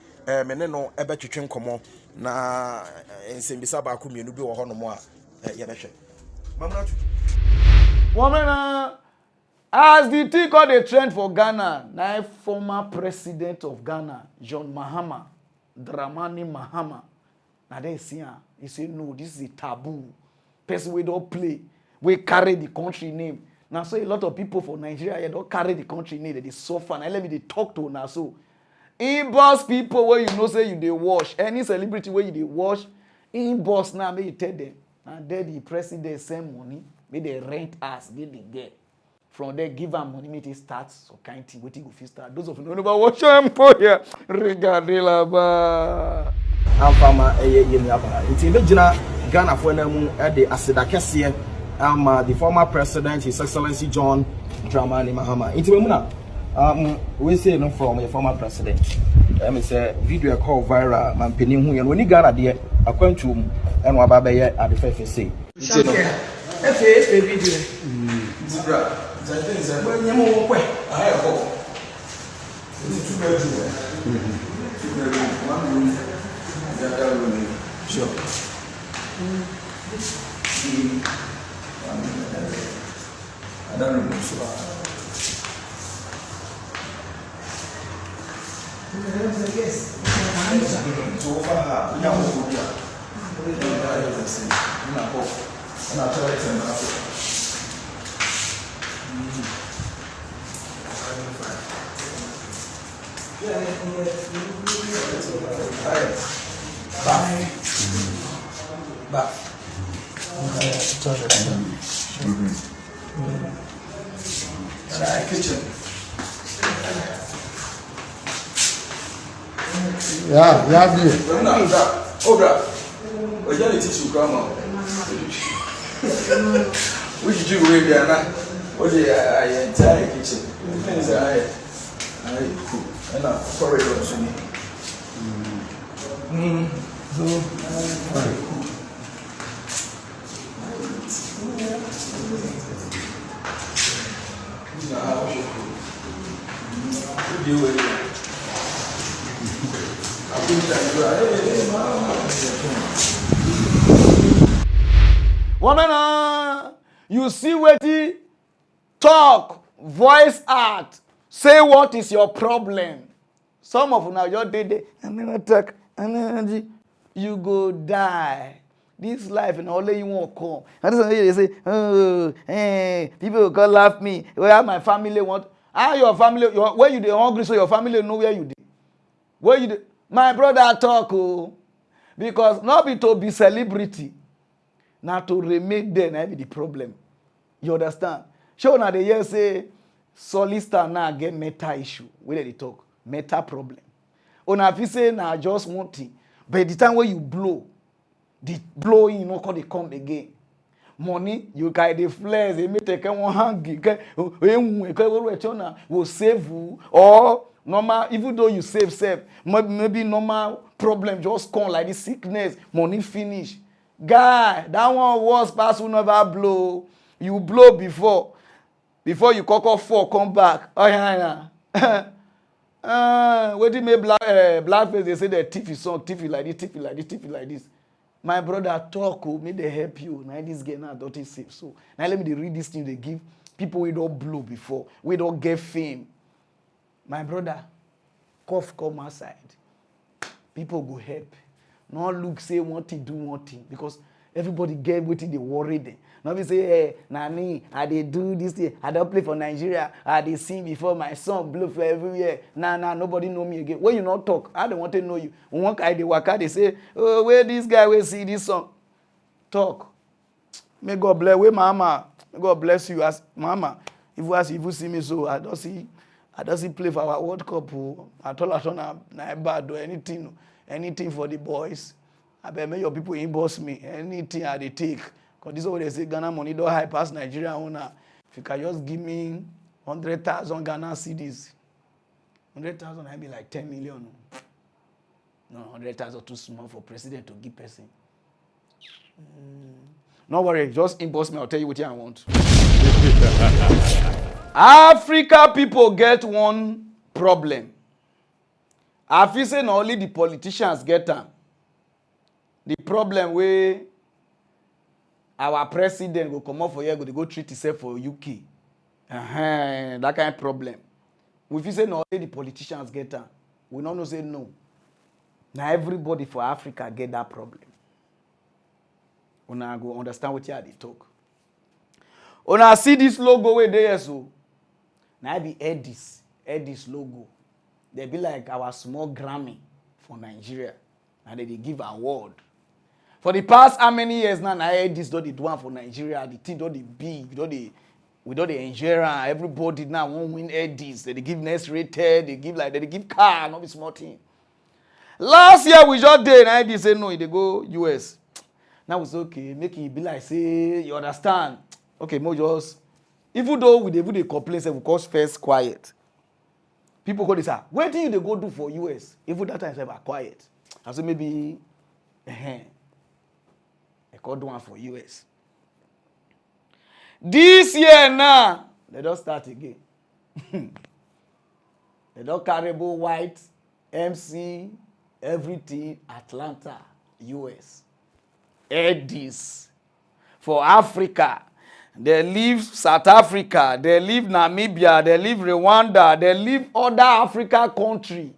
me ne no ebetwetwe nkomo na nsembisa ba ko mienu bi wo hono mo a ye behwe Mamuna woman as the thing called a trend for Ghana, now former president of Ghana John Mahama Dramani Mahama now they see he say no, this is a taboo person we don't play, we carry the country name. Now so a lot of people for Nigeria they don't carry the country name, they suffer. Now let me they talk to now so inbox people where you know say you they wash any celebrity where you they wash inbox now may you tell them and then the president send money may they rent us may they get from there give them money may they start so kind thing waiting go fit start those of you know about watch them here regarde ba amfama yemi aba nti begina Ghana for na mu de aseda kese the former president His Excellency John Dramani Mahama nti Mamuna we say no from a former president. Me say video call viral man penin hu yen woni Ghana de akwantu en wa baba ye ade fefe say. Say no. Efe video. Zibra. Zaten ze bo nyemo wo kwe. Ah e ho. It's 2 bedroom. 2 bedroom. 1 room. The other room. Sure. I don't know. Yes. So far, we have no idea. We don't know everything. We not hope. We not try to tell them. Back. Kitchen. Yeah, dude. Oh, bro. We're going to teach you grandma. Which do we do now? What the entire kitchen? Things I cook. And now, sorry, don't you need? So, woman you see wetin talk voice out say what is your problem. Some of una just dey there and never talk energy you go die. This life and only you won't come. And this one they say, oh, people will come laugh me. Where my family want? How your family? Where you dey hungry so your family know where you dey? Where you dey? My brother talk because not be to be celebrity, not to remain there. Now be the problem. You understand? Show now the year say solicited now get meta issue. Where they talk meta problem. Una fi say na just one thing, but the time when you blow. The blowing, you know, call they come again. Money, you can the flares, they may take one hand, will save you, or normal, even though you save, maybe normal problem just come like this sickness, money finish. Guy, that one was pass will never blow. You blow before you cock four, come back. Oh yeah. What do you make blackface? They say that thief is song, thief like this, thief like this, thief like this. My brother talk, may they help you. Now this girl now don't safe. So now let me read this thing they give people we don't blow before, we don't get fame. My brother, cough come outside. People go help. no look say one thing do one thing because everybody get wetin dey worry them. No be say hey, na me I dey do this thing, I don play for Nigeria, I dey sing before my son blow for everywhere. Nah, nobody know me again. When you not talk, I don't want to know you. One guy dey waka dey say, oh, where this guy will see this song? Talk. May God bless. Where mama? May God bless you as mama. If you see me so, I don't see play for our World Cup. I told na bad or anything for the boys. I bet may your people inbox me. Anything I dey take. Because this is what they say, Ghana money don't high pass Nigeria owner. If you can just give me 100,000 Ghana cedis. 100,000 I be like 10 million. No, 100,000 too small for president to give person. No worry, just inbox me, I'll tell you what I want. Africa people get one problem. I feel say not only the politicians get them. The problem where our president go come up for here, go treat himself for UK. That kind of problem. We feel say not only the politicians get them. We don't know say no. Now everybody for Africa get that problem. Una go understand what you dey talk. Una see this logo where there so. Now be Headies logo. They be like our small Grammy for Nigeria. And they give award. For the past how many years now, Headies don't do one for Nigeria. The thing don't dey big, we don't enjoy. Everybody now won't win Headies. They give next rated. They give car, not be small thing. Last year we just did. Headies say no, they go US. Now it's okay. Make it be like say you understand. Okay, more just even though we dey complain, say we cause first quiet. People go this ah, where do you they go do for US? Even that time say are quiet. I say maybe I could do one for US. This year now, they don't start again. They don't carry white, MC, everything, Atlanta, US. Headies. For Africa, they leave South Africa, they leave Namibia, they leave Rwanda, they leave other Africa country.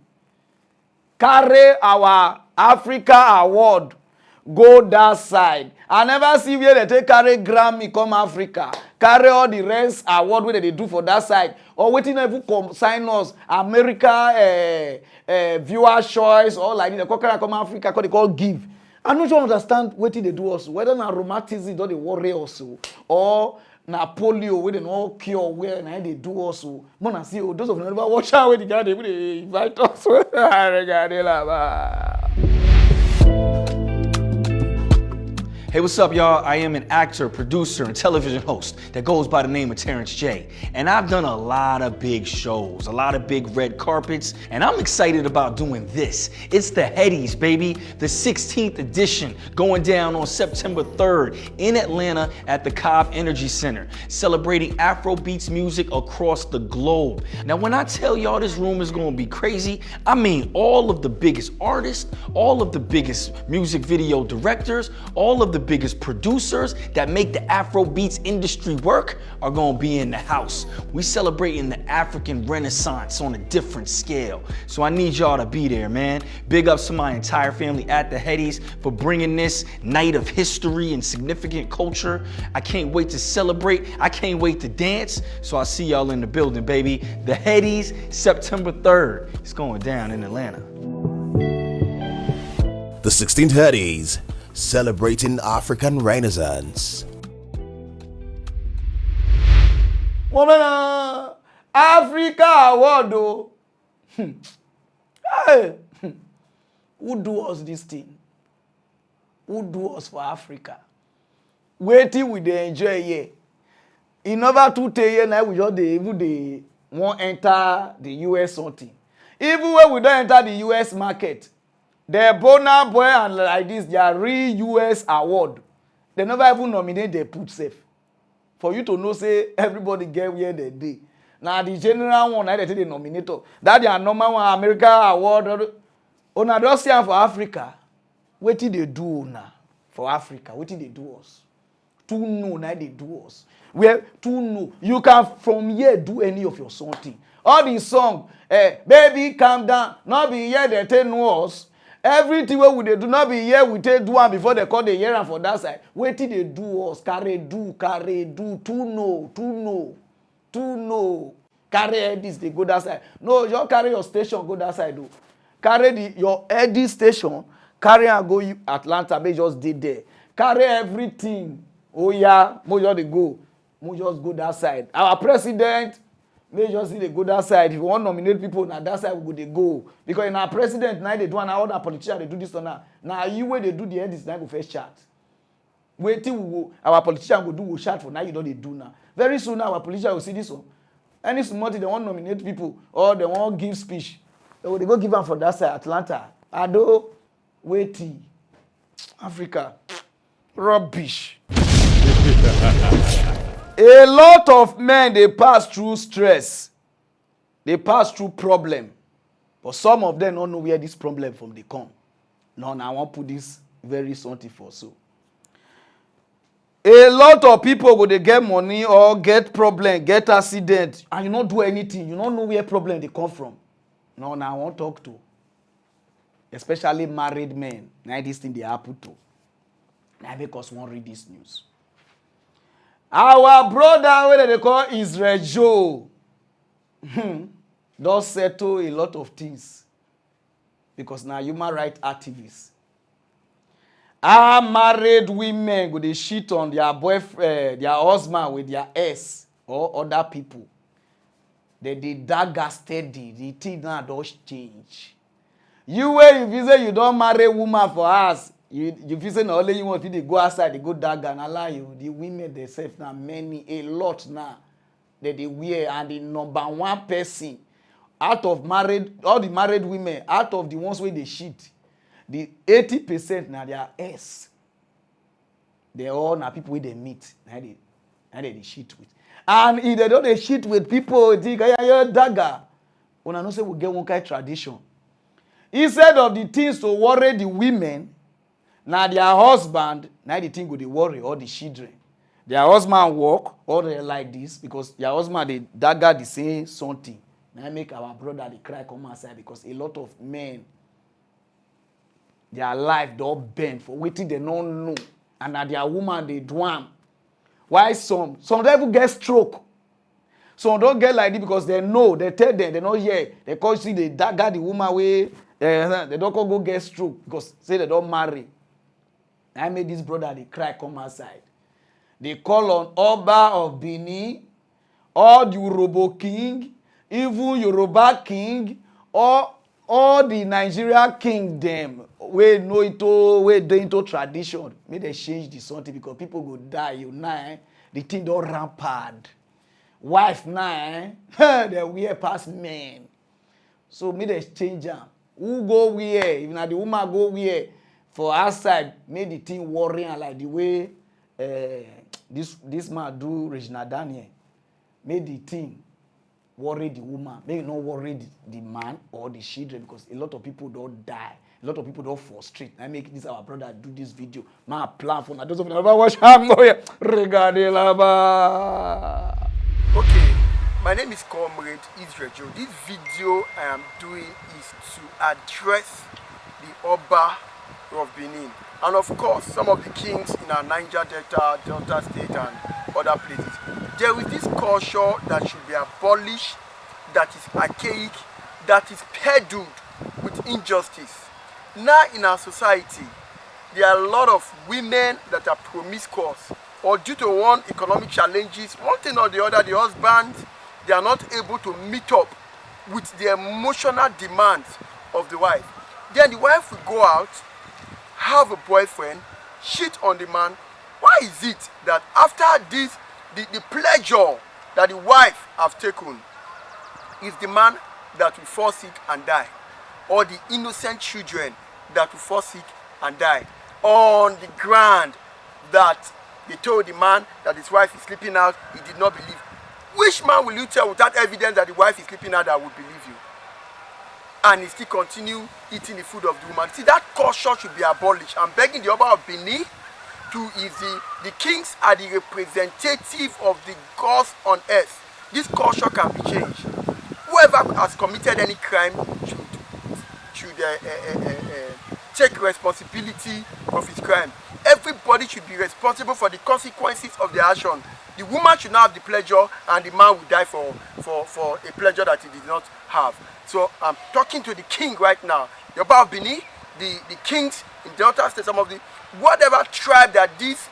Carry our Africa award. Go that side. I never see where they take carry Grammy come Africa. Carry all the rest award where they do for that side. Or waiting even come sign us America viewer choice or like this. They come Africa because they call give. I don't understand what they do also. Whether na rheumatism don't they worry also or na polio where they no cure where na they do also. Mona see those of never watch out where the guy they invite us. Hey, what's up, y'all? I am an actor, producer, and television host that goes by the name of Terrence J. And I've done a lot of big shows, a lot of big red carpets, and I'm excited about doing this. It's the Headies, baby, the 16th edition, going down on September 3rd in Atlanta at the Cobb Energy Center, celebrating Afrobeats music across the globe. Now, when I tell y'all this room is gonna be crazy, I mean all of the biggest artists, all of the biggest music video directors, all of the biggest producers that make the Afrobeats industry work are gonna be in the house. We celebrating the African Renaissance on a different scale. So I need y'all to be there, man. Big ups to my entire family at the Headies for bringing this night of history and significant culture. I can't wait to celebrate. I can't wait to dance. So I'll see y'all in the building, baby. The Headies, September 3rd. It's going down in Atlanta. The 16th Headies, celebrating African Renaissance. Woman, Africa award though. Hey, who do us this thing? Who do us for Africa? Wait till we dey enjoy here. In over 2 years now, we just even won't enter the US something. Even when we don't enter the US market, the Burna Boy and like this, they are real US award. They never even nominate their put safe. For you to know, say everybody get where they dey. Now the general one, I they nominate. That the normal one, America award. Una just see for Africa. What did they do now for Africa? What did they do us? To know now they do us. Where to know you can from here do any of your something. All the song, baby calm down. Not be here they tell know us. Everything wey we dey do not be here we take do am before they call the hear am for that side. Wetin dey do us? Carry do, too no. Carry Headies dey go that side. No, just carry your station go that side o. Carry your Headies station, carry am go Atlanta, make just dey there. Carry everything. Oh yeah, mo just dey go. Mo just go that side. Our president, may just dey go that side. If you want nominate people na that side we go dey go. Because in our president now they do and all the politicians they do this or now. Now you wey they do the Headies now go first chat. Waiting we go, our politician go do go chat for now you don't they do now. Very soon now our politician will see this one. Any small thing they want nominate people or they want give speech. They go give them for that side, Atlanta. Ado, waiting. Africa. Rubbish. A lot of men, they pass through stress. They pass through problem. But some of them don't know where this problem from they come. Now I want to put this very something for so. A lot of people go they get money or get problem, get accident, and you don't do anything. You don't know where problem they come from. Now I want to talk to. Especially married men. Now this thing they happen to. Now because one read this news. Our brother, what they call Israel Joe, does settle a lot of things. Because now human rights activists. Our married women go they shit on their boyfriend, their husband with their ex or other people. They dagger steady. The thing now does change. You where you say you don't marry a woman for us. You feel say no only you want to go outside, they go dagger and allow you. The women themselves now a lot now that they wear, and the number one person out of all the married women, out of the ones where they shit, the 80% now they are S. They all now people where they meet, now they shit with. And if they don't they shit with people, they think you're dagger. When I know say we get one kind of tradition. Instead of the things to worry the women, now their husband, now the thing go they worry all the children. Their husband work, or they like this, because their husband they dagger the same something. Now make our brother they cry come outside because a lot of men, their life don't bend for waiting they don't know. And now their woman they do am. Why some even get stroke. Some don't get like this because they know, they tell them, they not hear. They call see they dagger the woman way, they don't go get stroke because say they don't marry. I made this brother they cry come outside. They call on Oba of Benin, all the Yoruba king, even Yoruba king, or all the Nigeria kingdom. We know it all, we do into tradition. May they change the something because people go die. You know, the thing don't rampant. Wife now, they wear past men. So may they change them. Who go where? If not the woman go where? For outside, make the thing worrying like the way this man do Regina Daniel. Make the thing worry the woman. Make it not worry the man or the children because a lot of people don't die. A lot of people don't frustrate. I make this our brother do this video. Man plan for now. Those of you never watch him. Regardez là-bas. Okay, my name is Comrade Israel Joe. This video I am doing is to address the Oba of Benin, and of course some of the kings in our Niger Delta State and other places. There is this culture that should be abolished, that is archaic, that is peddled with injustice. Now in our society, there are a lot of women that are promiscuous, or due to one economic challenges, one thing or the other, the husband, they are not able to meet up with the emotional demands of the wife. Then the wife will go out, have a boyfriend, cheat on the man. Why is it that after this, the pleasure that the wife has taken is the man that will fall sick and die, or the innocent children that will fall sick and die, on the ground that they told the man that his wife is sleeping out, he did not believe. Which man will you tell without evidence that the wife is sleeping out that would believe you? And he still continue eating the food of the woman. See, that culture should be abolished. I'm begging the Oba of Benin to, if the kings are the representative of the gods on earth, this culture can be changed. Whoever has committed any crime should take responsibility of his crime. Everybody should be responsible for the consequences of their action. The woman should not have the pleasure, and the man will die for a pleasure that he did not have. So I'm talking to the king right now, the Oba of Benin, the kings in Delta State, some of the whatever tribe that this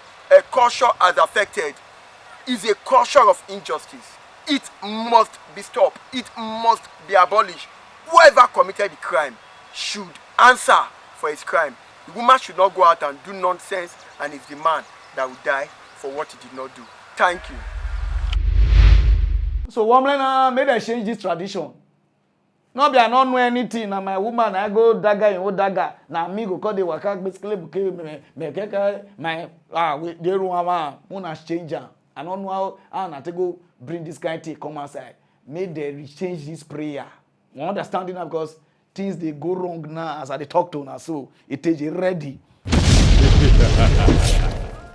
culture has affected is a culture of injustice. It must be stopped. It must be abolished. Whoever committed the crime should answer for his crime. The woman should not go out and do nonsense, and it's the man that will die for what he did not do. Thank you. So woman made a change this tradition. No be I don't know anything. Na my woman I go dagger in old dagger. Na me go call the waka basically me my we dey run una change am. I don't know how na take go bring this kind of thing come outside. Make they change this prayer. You understand it now because things they go wrong now as I dey talk to una so it is ready.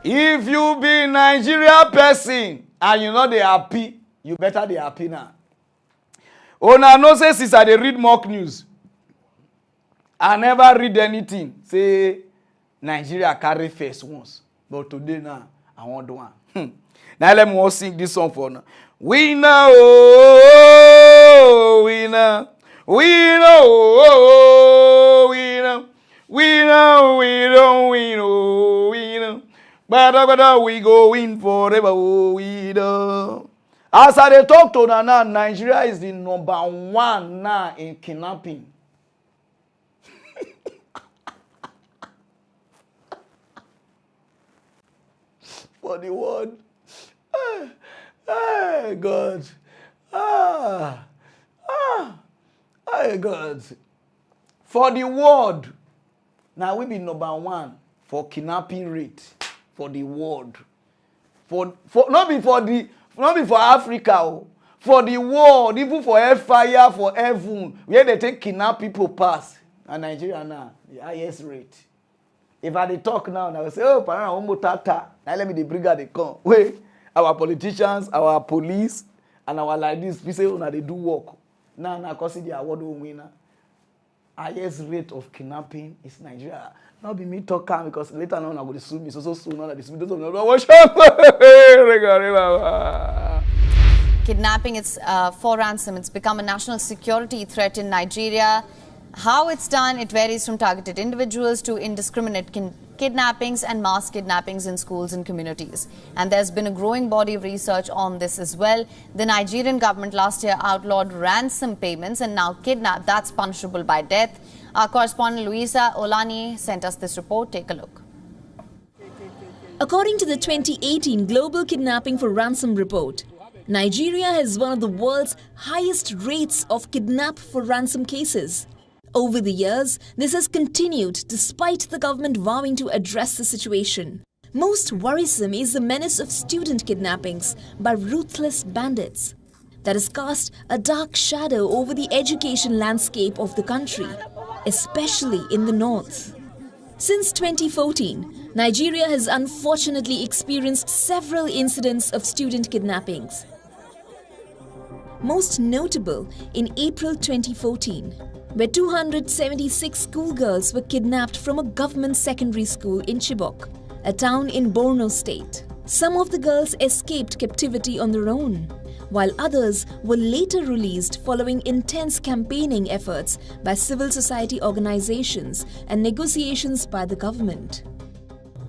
If you be Nigeria person and you know they happy, you better they happy now. Una know say since I dey read mock news, I never read anything say Nigeria carry first once, but today now I want do one. Now let me all sing this song for now. We know, we know, we know, we know, we know, we don't, we know, we know. But we go in forever, we know. As I dey talk to now, Nigeria is the #1 now in kidnapping. For the world. Hey, God. Hey, God. For the world. Now we be #1 for kidnapping rate. For the world. Not be for Africa, for the world, even for hellfire, for heaven, where they take kidnap people pass. And Nigeria now, the highest rate. If I dey talk now, I will say, oh, Pararan, tata. Now let me the brigade they come. Wait, our politicians, our police, and our like this, we say, oh, now they do work. Now, consider the award winner. Highest rate of kidnapping is Nigeria. Not be me talking because later on I'm going to sue me. So soon now that this video doesn't Kidnapping is for ransom. It's become a national security threat in Nigeria. How it's done, it varies from targeted individuals to indiscriminate kidnappings and mass kidnappings in schools and communities. And there's been a growing body of research on this as well. The Nigerian government last year outlawed ransom payments, and now kidnap, that's punishable by death. Our correspondent Louisa Olani sent us this report. Take a look. According to the 2018 Global Kidnapping for Ransom report, Nigeria has one of the world's highest rates of kidnap for ransom cases. Over the years, this has continued despite the government vowing to address the situation. Most worrisome is the menace of student kidnappings by ruthless bandits that has cast a dark shadow over the education landscape of the country, especially in the north. Since 2014, Nigeria has unfortunately experienced several incidents of student kidnappings. Most notable in April 2014, where 276 schoolgirls were kidnapped from a government secondary school in Chibok, a town in Borno State. Some of the girls escaped captivity on their own, while others were later released following intense campaigning efforts by civil society organizations and negotiations by the government.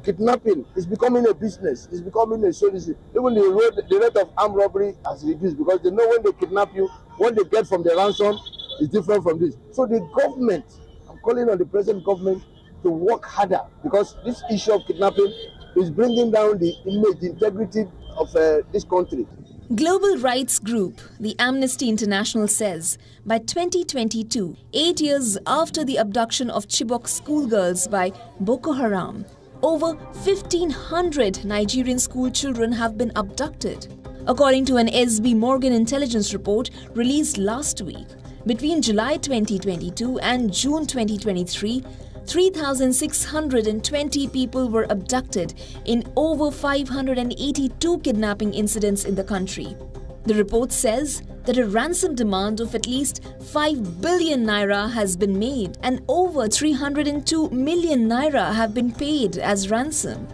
Kidnapping is becoming a business, it's becoming a service. Even the rate of armed robbery has reduced because they know when they kidnap you, what they get from the ransom is different from this. So the government, I'm calling on the present government to work harder because this issue of kidnapping is bringing down the image, the integrity of this country. Global rights group, the Amnesty International says, by 2022, 8 years after the abduction of Chibok schoolgirls by Boko Haram, over 1,500 Nigerian school children have been abducted. According to an SB Morgan intelligence report released last week, between July 2022 and June 2023, 3,620 people were abducted in over 582 kidnapping incidents in the country. The report says that a ransom demand of at least 5 billion naira has been made and over 302 million naira have been paid as ransom.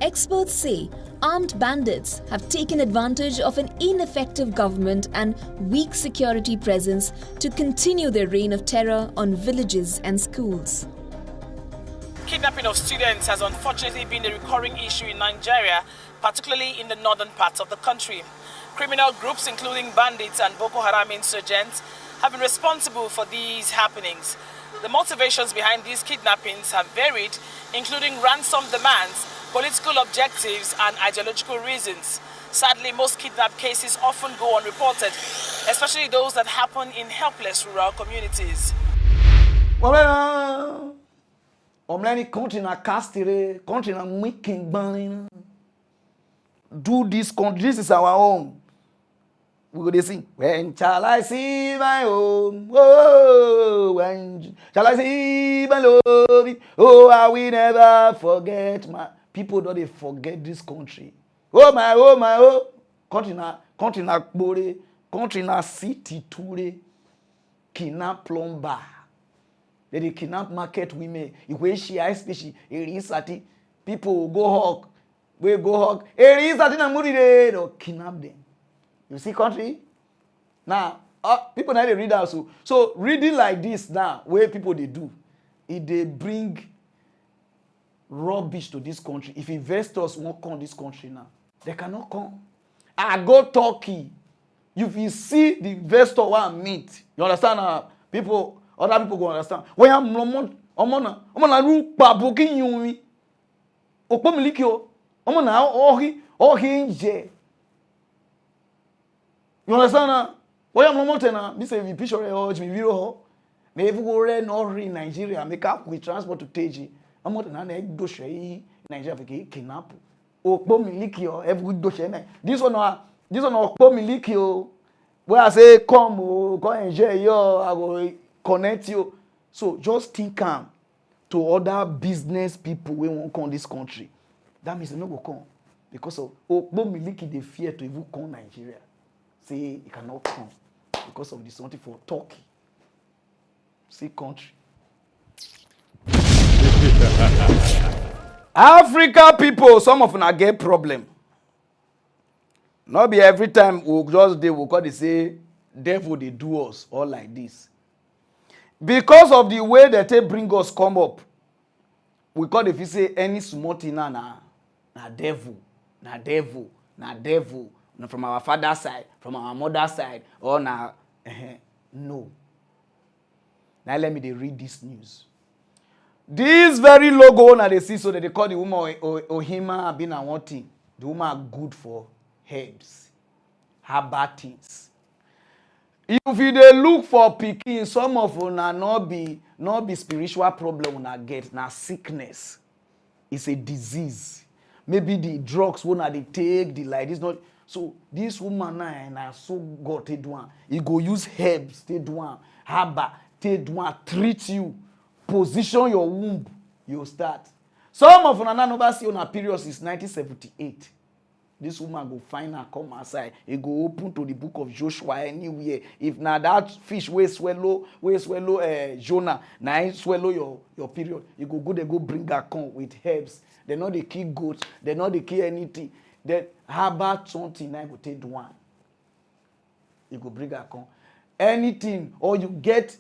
Experts say armed bandits have taken advantage of an ineffective government and weak security presence to continue their reign of terror on villages and schools. Kidnapping of students has unfortunately been a recurring issue in Nigeria, particularly in the northern parts of the country. Criminal groups, including bandits and Boko Haram insurgents, have been responsible for these happenings. The motivations behind these kidnappings have varied, including ransom demands, political objectives, and ideological reasons. Sadly, most kidnap cases often go unreported, especially those that happen in helpless rural communities. Do this country, this is our home. We go sing. When shall I see my home? Oh, when shall I see my Lord? Oh, I will never forget my people. Don't they forget this country? Oh my, oh my, oh. Country na bore, country na city toure, kidnap plumber. They kidnap market women. If we share species, people go hawk. We go hug. Hey, is that in a moody day? Or kidnap them. You see, country? Now, people now they read also. So reading like this now, where people they do, if they bring rubbish to this country, if investors won't come this country now, they cannot come. I go Turkey. If you see the investor want meet, you understand? People, other people go understand. When I'm na ru babuki yumi. Opo milikio. Omo na ohi nje. You understand now? Why am no na this is picture or me video. Me if go re no in Nigeria make up with transport to Teji. Omo na do shey Nigeria for kidnap. Okpo miliki every do shey na. This one okpo miliki o. Where I say come enjoy yo, I go connect you. So just think calm to other business people we won't come this country. That means they no go come because of miliki they fear to even come Nigeria. Say it cannot come because of this something for Turkey. See country. Africa people, some of them get problem. Not be every time we just they will call they say devil they do us all like this. Because of the way that they bring us come up, we call if you say any small thing na devil, from our father's side, from our mother's side, or no. Now let me read this news. This very logo na they see so that they call the woman Ohima being a one thing. The woman good for herbs, herbal things. If you dey look for pikin, some of una not be spiritual problem una get na sickness. It's a disease. Maybe the drugs una dey take, the like this not. So this woman na so God take do am. He go use herbs take do am, herbal take do am, treat you, position your womb, you start. Some of una never see una period since 1978. This woman go find her come outside. He go open to the book of Joshua anywhere. If na that fish wey swallow Jonah, na him swallow your period. You go they go bring her come with herbs. They know they kill goats. They know they kill anything. Then how about something I go take one? You go bring her come. Anything or you get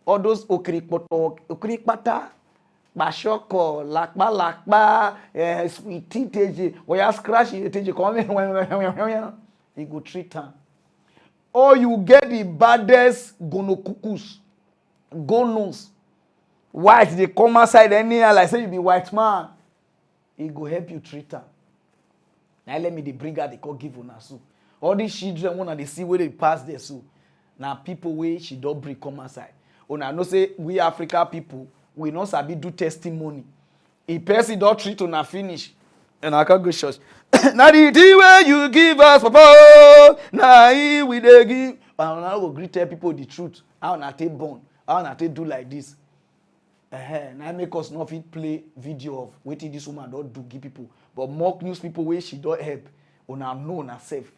all those okrikpata. Bashoko, lakba, sweetie teji, where you scratch it, teji come he go treat her. Or you get the baddest gonokukus, gonos, white, they come outside anyhow, like say you be white man. He go help you treat her. Now let me bring her, they call give una so. All these children wanna they see where they pass there so. Now people where she don't bring come outside. Una no say we Africa people. We not sabi do testimony. If person don't treat on a finish, and I can't go church. Now the way you give us, Papa, now we they give. And I will greet tell people the truth. How na take born? How na take do like this? Now make us not fit play video of waiting this woman don't do give people, but mock news people where she don't help. Una know na safe.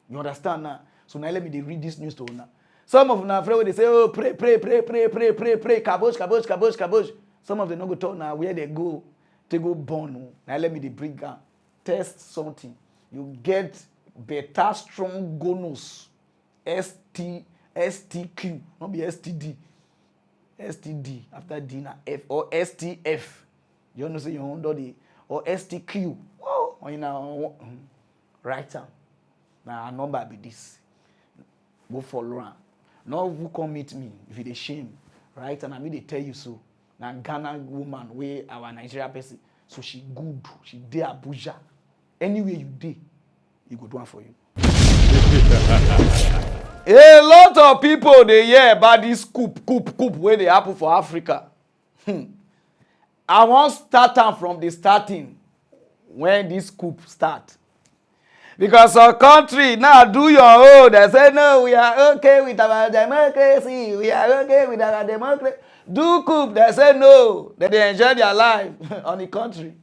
You understand now? So now let me read this news to now. Some of them are afraid when they say, oh, pray, kabosh. Some of them not go talk now where they go born. Now let me bring down. Test something. You get better strong gonus. STQ, not be STD. STD after D na F or STF. You know say you under the or STQ. Oh, you know, write down. Now a number be this. Go follow am. No who come meet me if you dey shame, right? And I mean they tell you so. Now Ghana woman wey our Nigeria person, so she good, she dey Abuja. Anywhere you dey, he go do one for you. A lot of people they hear about this coup where they happen for Africa. I want start am from the starting when this coup start. Because our country now do your own. They say no, we are okay with our democracy. We are okay with our democracy. Do coup, they say no. They enjoy their life on the country.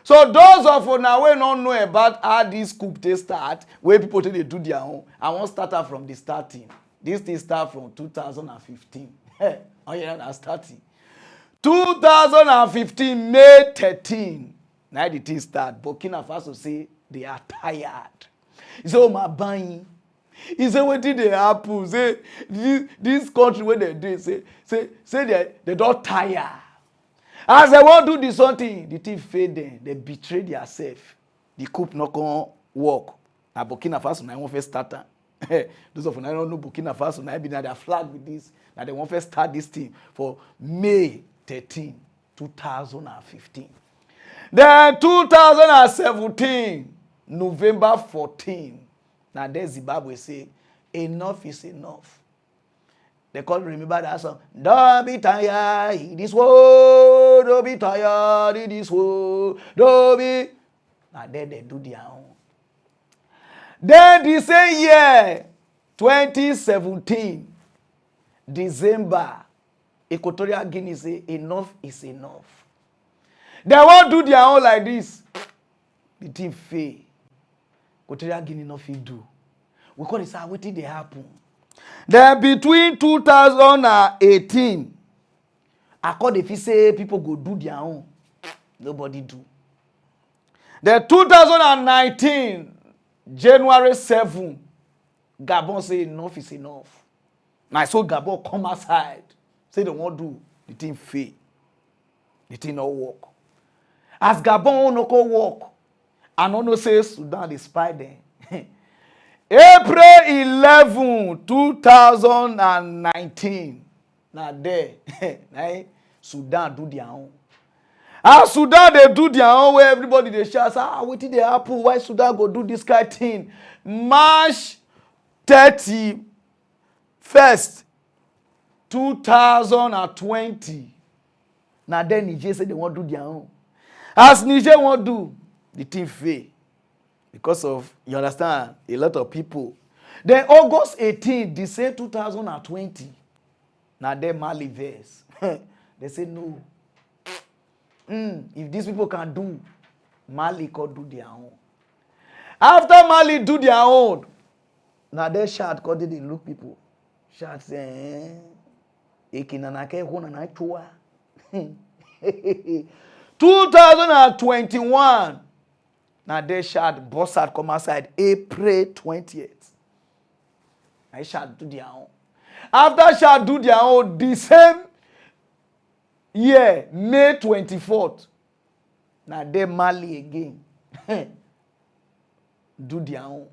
So those of you now we don't know about how this coup they start, where people they do their own. I want start out from the starting. This thing start from 2015. Oh yeah, that's starting. 2015 May 13. Now the thing start. Burkina Faso say they are tired. He say, oh my buying. He say, what did they happen? Say this country where they do say they don't tire. As they won't do this something, the thing fail them. They betray themselves. The coup not gonna work. Now Burkina Faso now won't first start. Those of you now don't know Burkina Faso now be now their flag with this. Now they won't first start this thing for May 13, 2015. Then 2017, November 14. Now there Zimbabwe say enough is enough. They call remember that song. Don't be tired in this world. Don't be tired in this world. Don't be. Now then they do their own. Then the same year, 2017, December, Equatorial Guinea say enough is enough. They won't do their own like this. The team fail. Equatorial Guinea nothing do. We call it what did they happen? Then between 2018, according if you say people go do their own, nobody do. Then 2019, January 7, Gabon say enough is enough. Now so Gabon come outside, say they won't do, the thing fail. The thing not work. As Gabon no go work, and no say Sudan they spy them. April 11, 2019. Now there, Sudan do their own. As Sudan they do their own where everybody they shout, what did they happen? Why Sudan go do this kind of thing? March 31st, 2020. Now then Niger say they won't do their own. As Niger won't do, the thing fail. Because of, you understand, a lot of people. Then August 18, they say 2020. Now they Mali verse. They say no. If these people can do, Mali could do their own. After Mali do their own, now they shout, because they look people. Shout say, 2021. Now they shout Bossad come outside April 20th. I shall do their own. After shall do their own, the same year, May 24th. Now they Mali again. Do their own.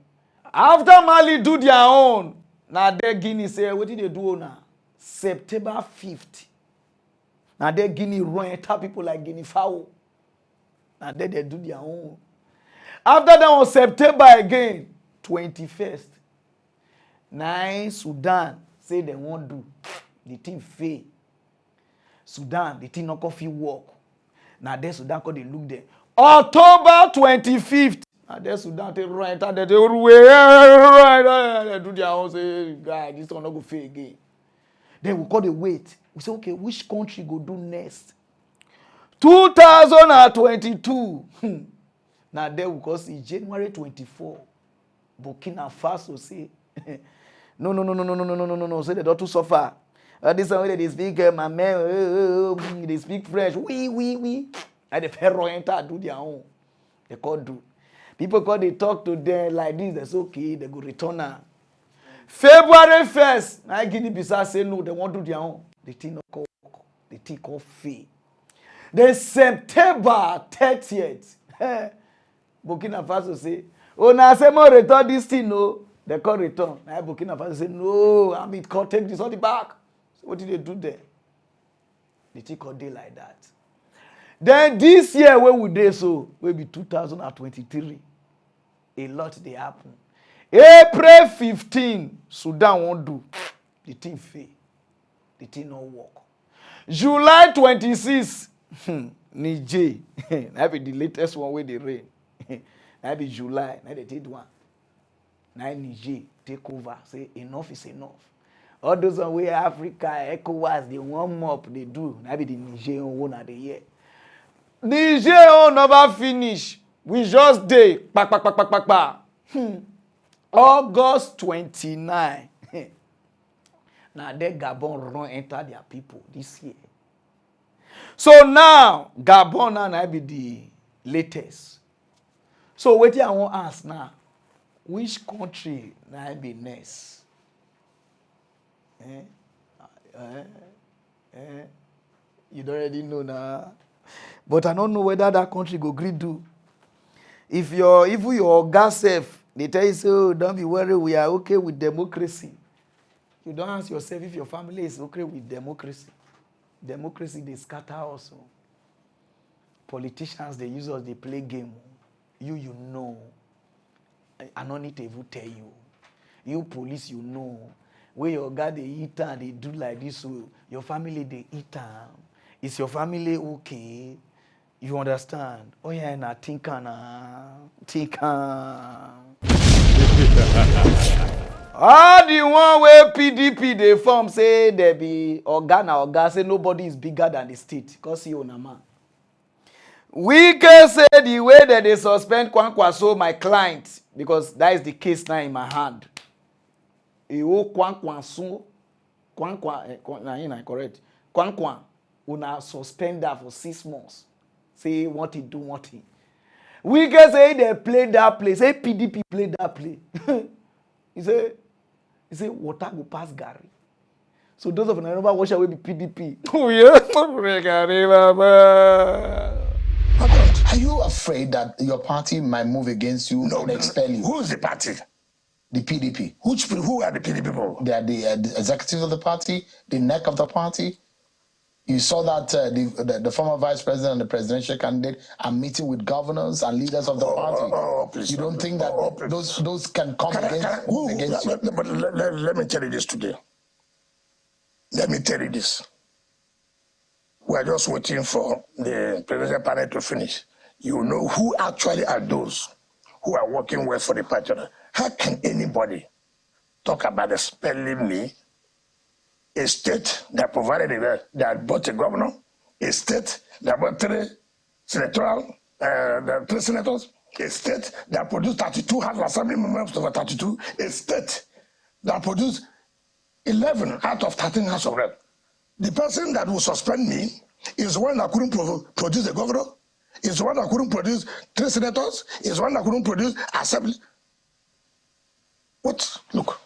After Mali do their own, now they Guinea say, what did they do now? September 5th. Now they Guinea run enter people like Guinea Fowl. Now they do their own. After that on September again, 21st. Now Sudan say they won't do. The thing fail. Sudan, the thing not coffee work. Now then Sudan call they look there. October 25th. Now then Sudan they right and they do their own say, guy, this one not go fail again. Then we call the wait. We say, okay, which country go do next? 2022. Now then we go see January 24. Burkina Faso say, no. Say they don't too suffer. This one where they speak, my man, they speak French. Oui. And the Pharaoh enter do their own. They can't do. People call they talk to them like this. That's okay. They go return now. February 1st, I Guinea-Bissau say no. They want to do their own. The thing not call. The thing called fail. Then September 30th, Burkina Faso say, oh, now say more return this thing, no. They can't return. Now Burkina Faso say, no, I mean, can't take this on the back. So what did they do there? The thing called day like that. Then this year, where we dey so, will be 2023. A lot they happen. April 15, Sudan won't do. The thing fail. The thing not work. July 26, Niger. That be the latest one where they rain. That be July. That the third one. Now Niger take over. Say enough is enough. All those on where Africa, ECOWAS, they warm up, they do. That be the Niger one of the year. Niger never finish. We just day. August 29. Now they Gabon run enter their people this year. So now Gabon now be the latest. So what I want to ask now, which country now be next? You don't already know now. But I don't know whether that country go agree do. If your gas self, they tell you, so don't be worried, we are okay with democracy. You don't ask yourself if your family is okay with democracy. Democracy, they scatter also. Politicians, they use us, they play game. You know. I don't need to even tell you. You police, you know. Where your guy, they eat and they do like this, so your family, they eat. Is your family okay? You understand? Oh yeah, and I think all the one where PDP they form say there be Oga say nobody is bigger than the state. Cause you na man. We can say the way that they suspend Kwankwaso, my client, because that is the case now in my hand. Kwankwaso, correct. Kwankwan, una suspend that for 6 months. Say what he do, what he. We can say they play that play. Say PDP play that play. He say water go pass Gary. So those of Nairobi watch away be PDP. Oh yeah, are you afraid that your party might move against you and expel you? Who's the party? The PDP. Who are the PDP people? They are the executives of the party, the neck of the party. You saw that the former vice president and the presidential candidate are meeting with governors and leaders of the party. Please, you don't think that those can come against you? But let me tell you this today. Let me tell you this. We are just waiting for the presidential panel to finish. You know who actually are those who are working well for the party. How can anybody talk about expelling me? A state that provided that bought a governor, a state that bought 3 senators, a state that produced 32 House of Assembly members over 32, a state that produced 11 out of 13 House of Reps. The person that will suspend me is the one that couldn't produce a governor, is the one that couldn't produce 3 senators, is the one that couldn't produce assembly. What? Look,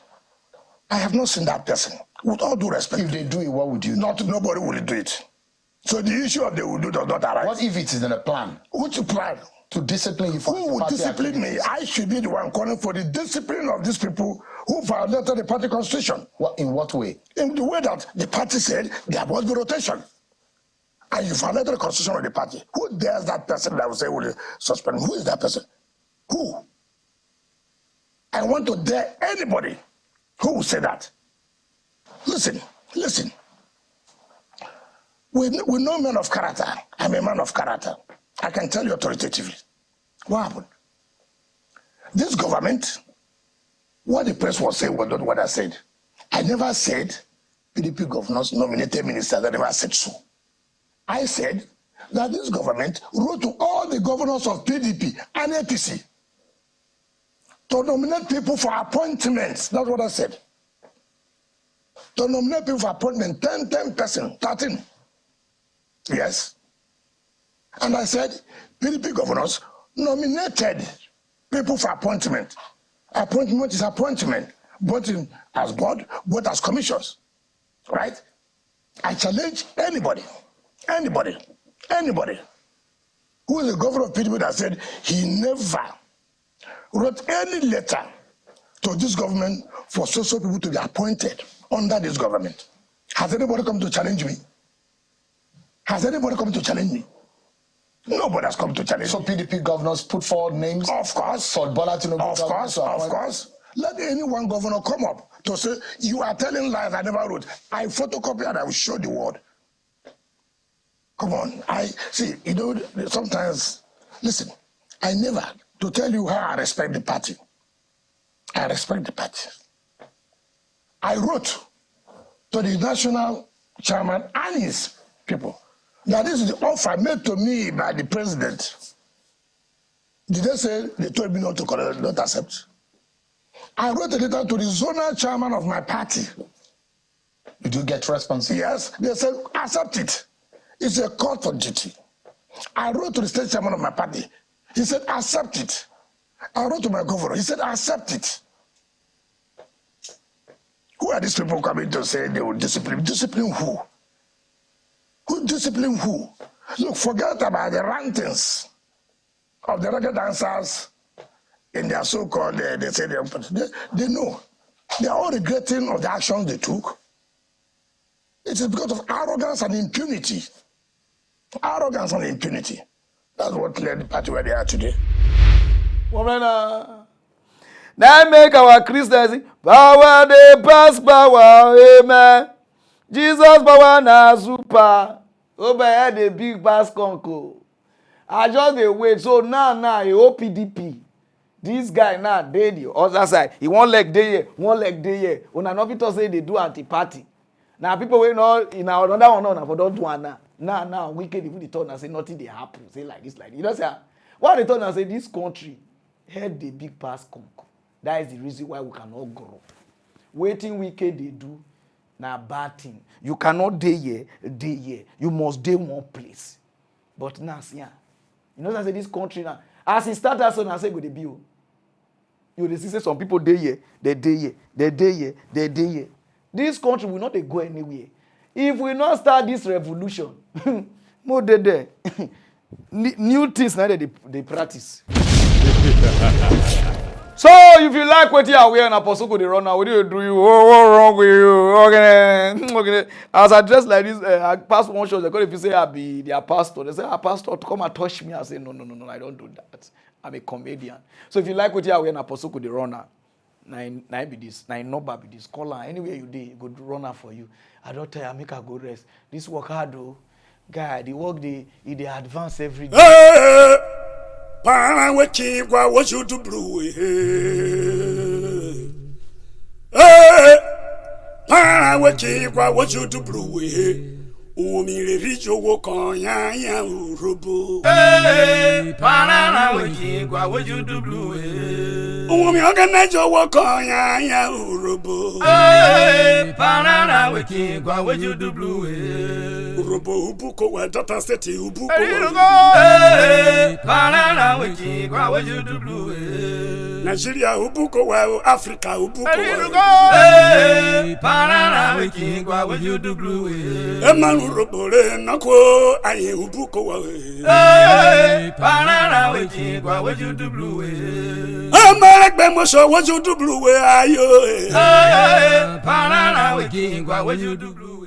I have not seen that person. With all due respect. If they do it, what would you do? Nobody will do it. So the issue of they will do does not arise. What if it is in a plan? Which plan? To discipline you for who will discipline me? I should be the one calling for the discipline of these people who violated the party constitution. In what way? In the way that the party said there must be rotation. And you violated the constitution of the party. Who dares that person that will say will suspend? Who is that person? Who? I want to dare anybody who will say that. Listen. We know men of character. I'm a man of character. I can tell you authoritatively. What happened? This government, what the press was saying was not what I said. I never said PDP governors nominated ministers. I never said so. I said that this government wrote to all the governors of PDP and APC to nominate people for appointments. That's what I said. To nominate people for appointment, 10 person, 13. Yes. And I said, PDP governors nominated people for appointment. Appointment is appointment, both as board, both as commissions, right? I challenge anybody who is the governor of PDP that said he never wrote any letter to this government for social people to be appointed under this government. Has anybody come to challenge me? Has anybody come to challenge me? Nobody has come to challenge me. So PDP governors put forward names? Of course. For Bola Tinubu? Of course. Let any one governor come up to say, you are telling lies, I never wrote. I photocopy and I will show the world. Come on. Sometimes, listen, I never, to tell you how I respect the party. I respect the party. I wrote to the national chairman and his people that this is the offer made to me by the president. Did they say they told me not to not accept? I wrote a letter to the zonal chairman of my party. Did you get response? Yes. They said, accept it. It's a call for duty. I wrote to the state chairman of my party. He said, accept it. I wrote to my governor. He said, accept it. Who are these people coming to say they will discipline? Discipline who? Who discipline who? Look, forget about the rantings of the reggae dancers in their so-called, they say they know. They are all regretting of the actions they took. It is because of arrogance and impunity. Arrogance and impunity. That's what led the party where they are today. Now make our Christians power, they pass power, amen. Jesus power na super. Overhead the big pass conco. I just dey wait. So now, a OPDP. This guy now, dey the other side. He one leg dey here, one leg dey here. Una no fit talk say they do anti-party. Now people wey know in our another one now for don't do one now. Now wicked people dey turn and say nothing dey happen. Say like this. You know say why they turn and say this country head the big pass conco. That is the reason why we cannot grow. Waiting wicked they do na bad thing. You cannot dey here. You must dey one place. But now, see, you know I say this country now. As it start as soon as I say go dey be o. You dey see say some people dey here, they dey here. This country will not go anywhere. If we not start this revolution, more dey there. New things now they practice. So if you like what you are wearing, Apostle go dey run now. What do you do? What wrong with you? Okay. As I dress like this, I pass one show. They call if you say I be their pastor. They say, pastor, come and touch me. I say, no, I don't do that. I'm a comedian. So if you like what you are wearing, Apostle go dey run now. Now be this. Now number be this. Call her anywhere you dey, go run her for you. I don't tell you, I make her go rest. This work hard though, guy. The work they advance every day. Pararan weki kwa what you do blue. Pararan weki kwa what you do blue. Umire rijo wo kan ya urobo. Pararan weki kwa what you do blue. Umi organizo wo kan ya urobo. Pararan weki kwa what you do blue. Urobo ubuko wa data state ubuko wa. Pararan weki kwa what you do blue. Nigeria ubuko wa Africa ubuko wa. Pararan weki kwa what you do blue. Urobore nako aye ubuko wa. Pararan weki kwa what you do blue. Amaragbe mo so what you do blue ayo. Pararan weki kwa what you do blue.